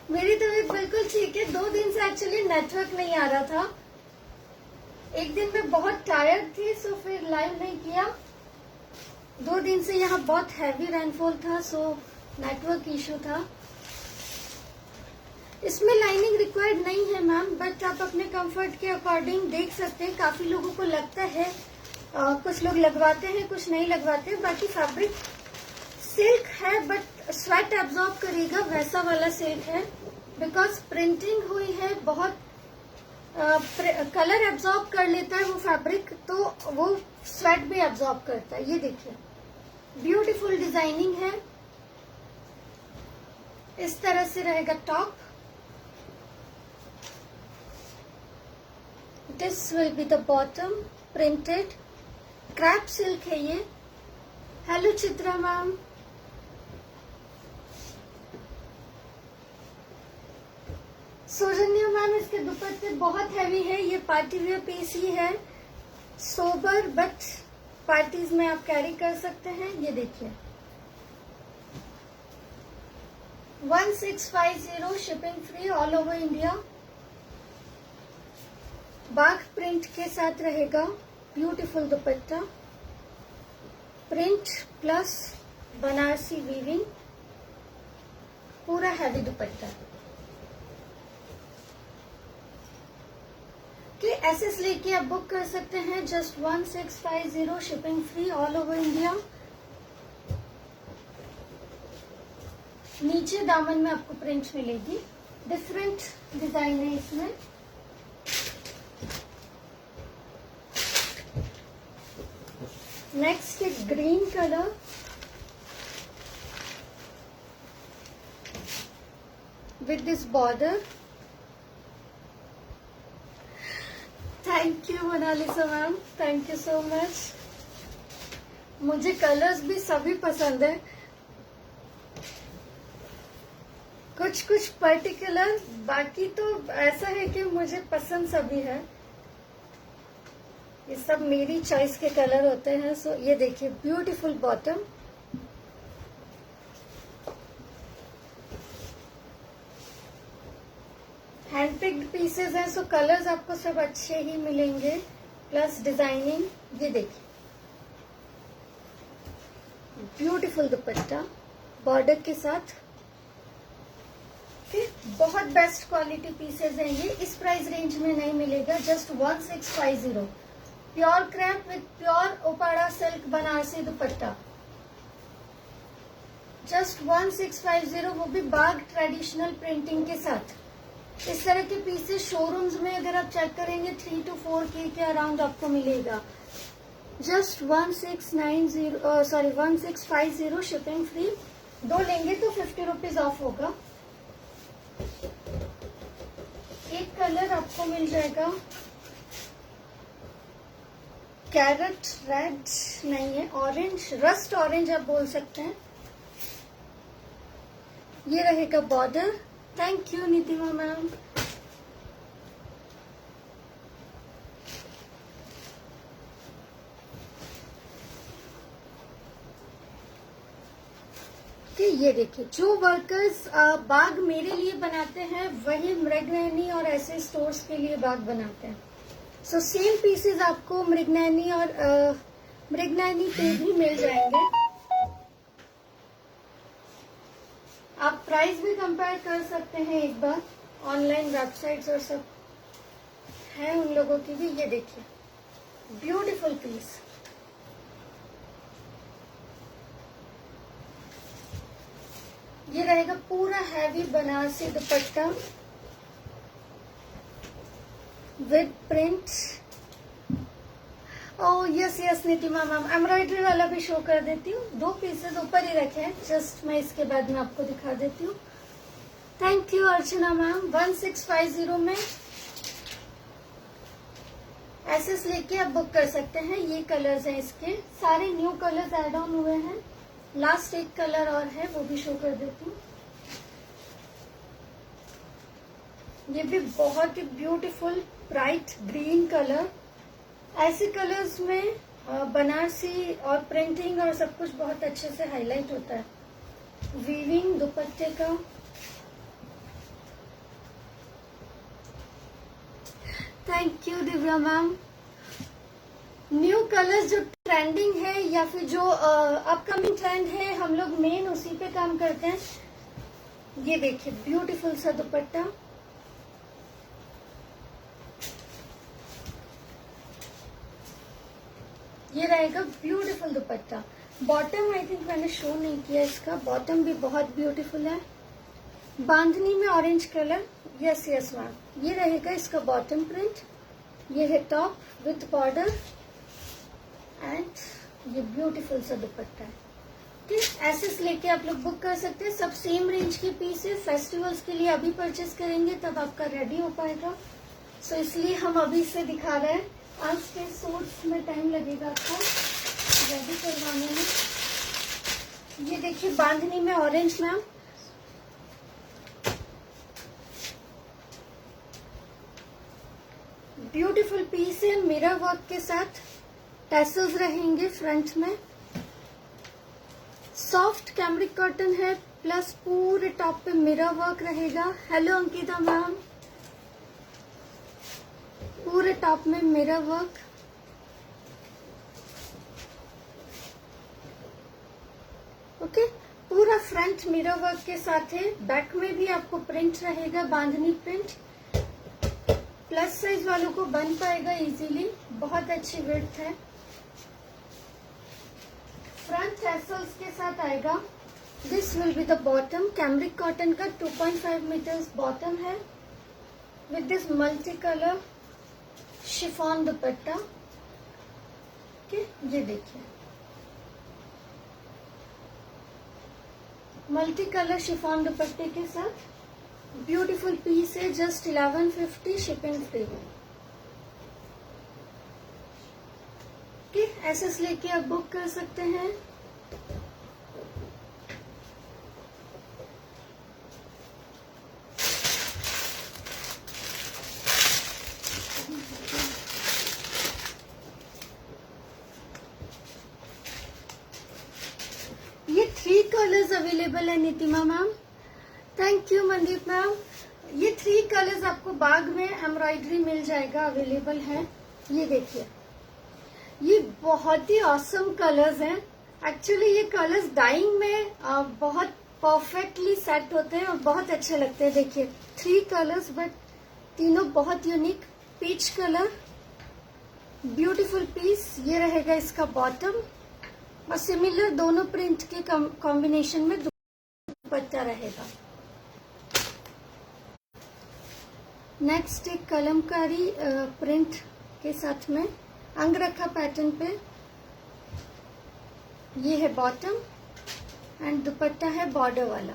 S1: मेरी तबीयत बिल्कुल ठीक है। 2 दिन से एक्चुअली नेटवर्क नहीं आ रहा था, एक दिन में बहुत टायर्ड थी, सो फिर लाइव नहीं किया। 2 दिन से यहाँ बहुत हैवी रेनफॉल था, सो नेटवर्क इशू था। इसमें लाइनिंग रिक्वायर्ड नहीं है मैम, बट आप अपने कंफर्ट के अकॉर्डिंग देख सकते हैं। काफी लोगों को लगता है, कुछ लोग लगवाते हैं, कुछ नहीं लगवाते। बाकी फैब्रिक सिल्क है, बट स्वेट एब्जॉर्ब करेगा, वैसा वाला सिल्क है। बिकॉज प्रिंटिंग हुई है, बहुत कलर एब्जॉर्ब कर लेता है वो फैब्रिक, तो वो स्वेट भी एब्जॉर्ब करता है। ये देखिए, ब्यूटीफुल डिजाइनिंग है। इस तरह से रहेगा top. This will be the bottom, printed crepe silk है ये। Hello Chitra ma'am, Saujanya ma'am, इसके दुपट्टे बहुत हैवी है, ये पार्टी वेयर पीस ही है, सोबर बट पार्टीज में आप कैरी कर सकते हैं। ये देखिए, 1650 shipping free all over India. बाघ प्रिंट के साथ रहेगा, ब्यूटीफुल दुपट्टा, प्रिंट प्लस बनारसी वीविंग, पूरा हैवी दुपट्टा। कि एसएस लेके आप बुक कर सकते हैं just 1650, shipping free all over India. नीचे दामन में आपको प्रिंट मिलेगी, डिफरेंट डिजाइन है इसमें। नेक्स्ट एक green colour, with this border. Thank you Monalisa ma'am, thank you so much. मुझे कलर्स भी सभी पसंद है, कुछ कुछ पर्टिकुलर, बाकी तो ऐसा है कि मुझे पसंद सभी है। ये सब मेरी चॉइस के कलर होते हैं। सो ये देखिए beautiful bottom, hand picked pieces हैं, सो कलर्स आपको सब अच्छे ही मिलेंगे, प्लस डिजाइनिंग। ये देखिए ब्यूटीफुल दुपट्टा बॉर्डर के साथ। बहुत बेस्ट क्वालिटी पीसेज हैं ये, इस प्राइस रेंज में नहीं मिलेगा, just 1650। Pure crepe with pure Uppada silk Banarasi dupatta, just 1650, वो भी बाग ट्रेडिशनल प्रिंटिंग के साथ। इस तरह के पीसेस शोरूम्स में अगर आप चेक करेंगे 3 to 4K के अराउंड आपको मिलेगा। Just 1650, shipping free. 2 लेंगे तो 50 रुपीज ऑफ होगा। एक कलर आपको मिल जाएगा कैरेट रेड, नहीं है ऑरेंज, रस्ट ऑरेंज आप बोल सकते हैं। ये रहेगा border. Thank you Nitima ma'am. ये देखिए, जो वर्कर्स बाग मेरे लिए बनाते हैं वही मृगनयनी और ऐसे स्टोर्स के लिए बाग बनाते हैं। सो सेम पीसेस आपको मृगनयनी और मृगनयनी पे भी मिल जाएंगे। आप प्राइस भी कंपेयर कर सकते हैं एक बार, ऑनलाइन वेबसाइट्स और सब है उन लोगों की भी। ये देखिए ब्यूटीफुल पीस, ये रहेगा पूरा heavy Banarasi dupatta with print. Oh yes yes Nitima ma'am, embroidery वाला भी शो कर देती हूँ। 2 पीसेस ऊपर ही रखे हैं, जस्ट मैं इसके बाद में आपको दिखा देती हूँ। Thank you Archana ma'am. 1650 में एसएस लेके आप बुक कर सकते हैं। ये कलर्स हैं इसके, सारे न्यू कलर्स एड ऑन हुए हैं। लास्ट एक कलर और है, वो भी शो कर देती हूँ। ये भी बहुत ही ब्यूटीफुल ब्राइट ग्रीन कलर। ऐसे कलर्स में बनारसी और प्रिंटिंग और सब कुछ बहुत अच्छे से हाईलाइट होता है। वीविंग दुपट्टे का, thank you Divya ma'am. New colours जो ट्रेंडिंग है या फिर जो अपकमिंग ट्रेंड है, हम लोग मेन उसी पे काम करते हैं। ये देखिए ब्यूटीफुल सा दुपट्टा, ये रहेगा beautiful dupatta. Bottom I think मैंने शो नहीं किया इसका, बॉटम भी बहुत ब्यूटीफुल है। बांधनी में orange colour, yes yes ma'am. ये रहेगा इसका बॉटम प्रिंट, ये है टॉप विथ बॉर्डर एंड ये ब्यूटीफुल सा दुपट्टा है। ठीक, एसेस लेके आप लोग बुक कर सकते हैं। सब सेम रेंज के पीस है। फेस्टिवल्स के लिए अभी परचेस करेंगे तब आपका रेडी हो पाएगा, सो इसलिए हम अभी से दिखा रहे हैं। आज के सूट्स में टाइम लगेगा आपको रेडी करवाने में। ये देखिए बांधनी में ऑरेंज मैम, ब्यूटीफुल पीस है मिरर वर्क के साथ, टैसल्स रहेंगे फ्रंट में। सॉफ्ट कैमरिक कॉटन है, प्लस पूरे टॉप पे मिरर वर्क रहेगा। हेलो अंकिता मैम, पूरे टॉप में मिरर वर्क। ओके, पूरा फ्रंट मिरर वर्क के साथ है। बैक में भी आपको प्रिंट रहेगा, बांधनी प्रिंट। प्लस साइज वालों को बन पाएगा इजीली, बहुत अच्छी विड्थ है। फ्रंट टैसल्स के साथ आएगा। This will be the bottom, cambric cotton का 2.5 मीटर्स बॉटम है with this multi colour chiffon dupatta. Okay, ये देखिए मल्टी कलर शिफॉन दुपट्टे के साथ ब्यूटीफुल पीस है। Just 1150, shipping free. Okay, SS लेके आप बुक कर सकते हैं। ये 3 कलर्स अवेलेबल है Nitima ma'am. Thank you Mandeep ma'am. ये 3 कलर्स आपको बाग में एम्ब्रॉयडरी मिल जाएगा, अवेलेबल है। ये देखिए, ये बहुत ही ऑसम कलर्स हैं। एक्चुअली ये कलर्स डाइंग में बहुत परफेक्टली सेट होते हैं और बहुत अच्छे लगते हैं। देखिए 3 कलर्स, बट तीनों बहुत unique. Peach colour, beautiful piece. ये रहेगा इसका बॉटम और सिमिलर दोनों प्रिंट के कॉम्बिनेशन में दुपट्टा रहेगा। नेक्स्ट एक कलमकारी प्रिंट के साथ में अंगरखा पैटर्न पे। ये है बॉटम एंड दुपट्टा है बॉर्डर वाला।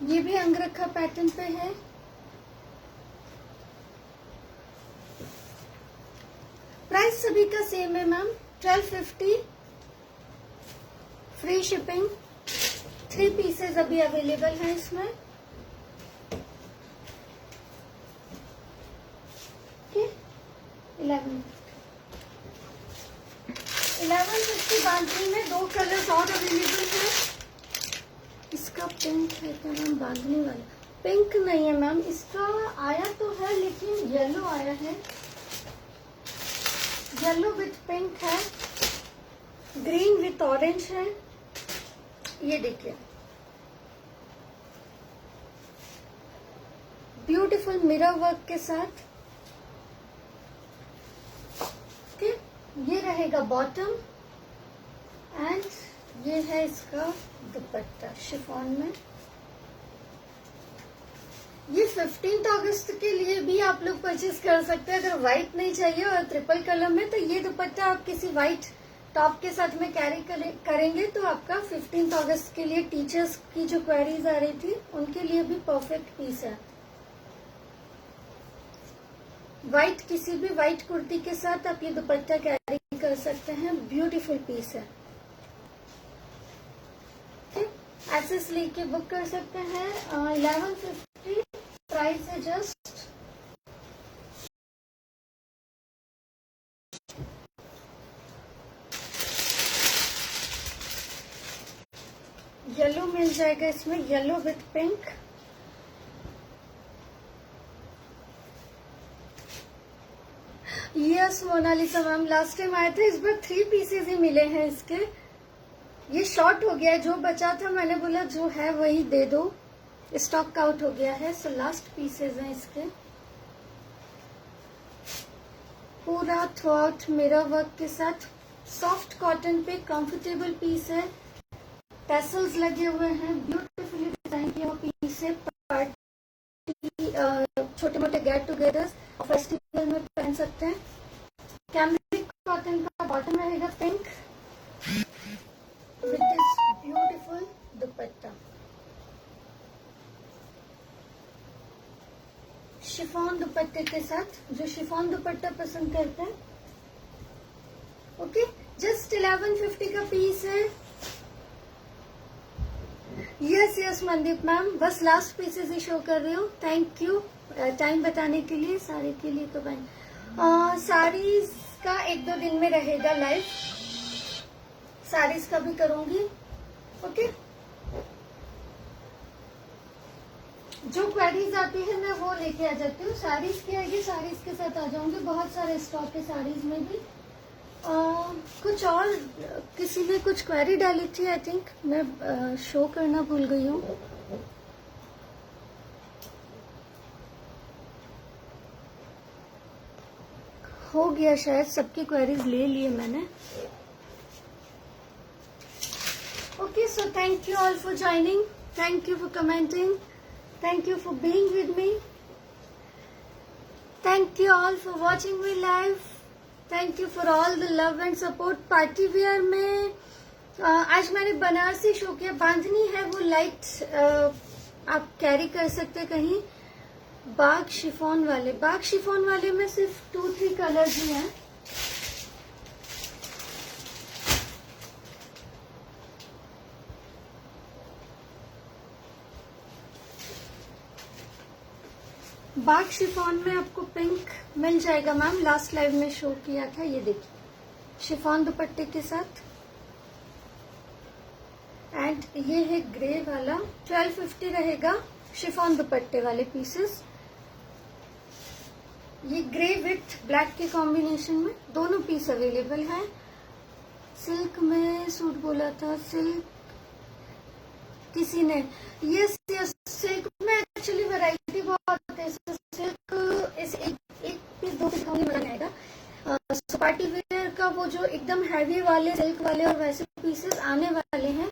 S1: ये भी अंगरखा पैटर्न पे है। प्राइस सभी का सेम है मैम, 1250, फ्री शिपिंग। 3 पीसेज अभी अवेलेबल है इसमें। 1150 बांधनी में 2 कलर्स और अवेलेबल है। इसका पिंक है क्या मैम? बांधनी वाला पिंक नहीं है मैम, इसका आया तो है लेकिन येलो आया है। येलो विथ पिंक है, ग्रीन विथ ऑरेंज है। ये देखिए ब्यूटीफुल मिरर वर्क के साथ। ओके, ये रहेगा बॉटम एंड ये है इसका दुपट्टा शिफॉन में। ये 15 अगस्त के लिए भी आप लोग परचेज कर सकते हैं। अगर व्हाइट नहीं चाहिए और ट्रिपल कलर में, तो ये दुपट्टा आप किसी व्हाइट टॉप के साथ में कैरी करेंगे तो आपका 15 अगस्त के लिए टीचर्स की जो क्वेरीज आ रही थी उनके लिए भी परफेक्ट पीस है। व्हाइट, किसी भी व्हाइट कुर्ती के साथ आप ये दुपट्टा कैरी कर सकते हैं। ब्यूटीफुल पीस है। एक्सेस लेके बुक कर सकते हैं। 1150 प्राइस है जस्ट। येलो मिल जाएगा इसमें, yellow with pink. Yes Monalisa ma'am, last time आए थे, इस बार 3 पीसेज ही मिले हैं इसके। ये शॉर्ट हो गया है, जो बचा था मैंने बोला जो है वही दे दो, स्टॉक आउट हो गया है। सो लास्ट पीसेज हैं इसके। पूरा थ्रॉट मिरर वर्क के साथ सॉफ्ट कॉटन पे कंफर्टेबल पीस है। टैसल्स लगे हुए हैं, ब्यूटीफुली डिजाइन किया हुआ पीस है। पार्टी, छोटे मोटे गेट टुगेदर्स और फेस्टिवल में पहन सकते हैं। कैमरिक कॉटन का बॉटम रहेगा pink with this beautiful dupatta. Chiffon दुपट्टे के साथ, जो शिफॉन दुपट्टा पसंद करते हैं। ओके, जस्ट 1150 का पीस है। यस यस मनदीप मैम, बस लास्ट पीसेस ही शो कर रही हूँ। थैंक यू टाइम बताने के लिए। साड़ी के लिए तो बन साड़ीज का 1-2 दिन में रहेगा लाइव, साड़ीज का भी करूंगी। ओके, जो क्वेरीज आती है मैं वो लेके आ जाती हूँ। साड़ीज की आएगी, साड़ीज के साथ आ जाऊंगी। बहुत सारे स्टॉक है साड़ीज में भी। कुछ और किसी ने कुछ क्वेरी डाली थी, आई थिंक मैं शो करना भूल गई हूँ। हो गया शायद, सबकी क्वेरीज ले लिए मैंने. Okay, so thank you all for joining, thank you for commenting, thank you for being with me, thank you all for watching me live, thank you for all the love and support. Party wear में आज मैंने बनारसी शोकिया बांधनी है, वो light आप carry कर सकते कहीं. बाग chiffon वाले में सिर्फ 2-3 कलर ही हैं. बाग शिफॉन में आपको पिंक मिल जाएगा मैम, लास्ट लाइव में शो किया था. ये देखिए शिफॉन दुपट्टे के साथ. एंड ये है ग्रे वाला, 1250 रहेगा. शिफॉन दुपट्टे वाले पीसेस, ये ग्रे विथ ब्लैक के कॉम्बिनेशन में दोनों पीस अवेलेबल हैं. सिल्क में सूट बोला था, सिल्क किसी ने, यस यस, सिल्क में एक्चुअली वैरायटी बहुत है. सिल्क इस एक पीस 2 पीस खाली मिल जाएगा. पार्टी वेयर का वो जो एकदम हैवी वाले सिल्क वाले और वैसे पीसेस आने वाले हैं.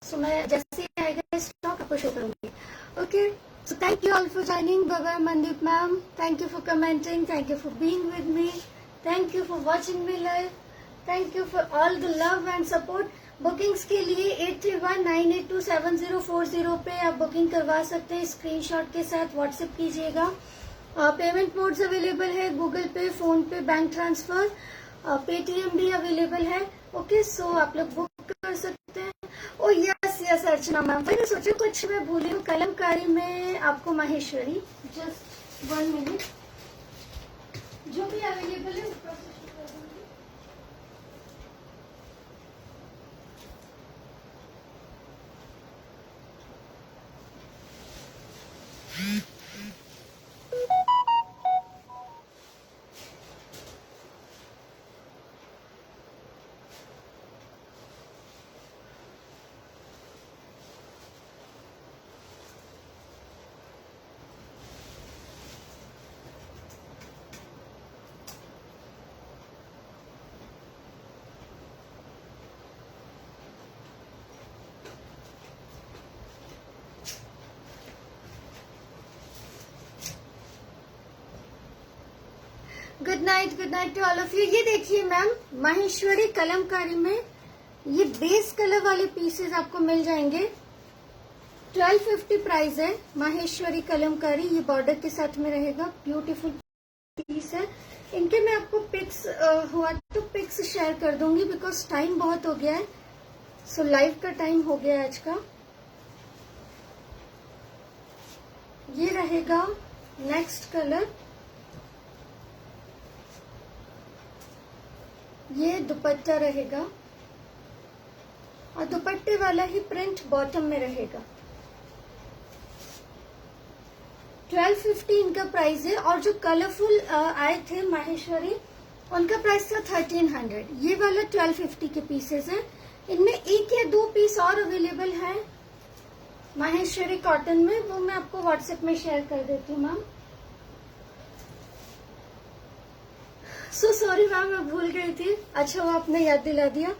S1: सो मैं जैसे ही आएगा स्टॉक आपको शो करूंगी. Okay, so thank you all for joining. Bye bye Mandeep ma'am, thank you for commenting, thank you for being with me, thank you for watching me live, thank you for all the love and support. Bookings के लिए 8319827040 पे आप booking करवा सकते हैं. Screenshot के साथ WhatsApp कीजिएगा. पेमेंट मोड्स अवेलेबल है, गूगल पे, फोन पे, बैंक ट्रांसफर, पेटीएम भी अवेलेबल है. ओके, सो आप लोग बुक कर सकते हैं. ओ यस यस अर्चना मैम, मैंने सोचा कुछ मैं भूली हूँ. कलमकारी में आपको माहेश्वरी, जस्ट 1 मिनट, जो भी अवेलेबल है प्रोसेस कर दूंगी. Good night to all of you. ये देखिए मैम, माहेश्वरी कलमकारी में ये बेस कलर वाले पीसेस आपको मिल जाएंगे. 1250 प्राइस है. माहेश्वरी कलमकारी, ये बॉर्डर के साथ में रहेगा. ब्यूटीफुल पीस है. इनके मैं आपको पिक्स हुआ तो पिक्स शेयर कर दूंगी, बिकॉज टाइम बहुत हो गया है. सो लाइव का टाइम हो गया आज का. ये रहेगा नेक्स्ट कलर. ये दुपट्टा रहेगा और दुपट्टे वाला ही प्रिंट बॉटम में रहेगा. 1250 इनका प्राइस है. और जो कलरफुल आए थे माहेश्वरी, उनका प्राइस था 1300. ये वाला 1250 के पीसेस हैं. इनमें 1 या 2 पीस और अवेलेबल है माहेश्वरी कॉटन में, वो मैं आपको व्हाट्सएप में शेयर कर देती हूँ मैम. सो सॉरी मैम, मैं भूल गई थी. अच्छा वो आपने याद दिला दिया.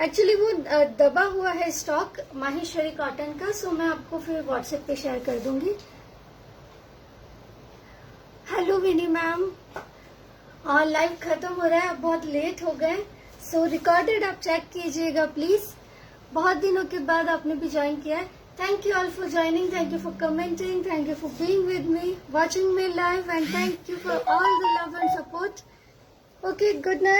S1: एक्चुअली वो दबा हुआ है स्टॉक माहेश्वरी कॉटन का. सो मैं आपको फिर व्हाट्सएप पे शेयर कर दूंगी. हेलो विनी मैम, लाइव खत्म हो रहा है, अब बहुत लेट हो गए. सो रिकॉर्डेड आप चेक कीजिएगा प्लीज. बहुत दिनों के बाद आपने भी ज्वाइन किया है. Thank you all for joining, thank you for commenting, thank you for being with me, watching me live, and thank you for all the love and support. Okay, good night.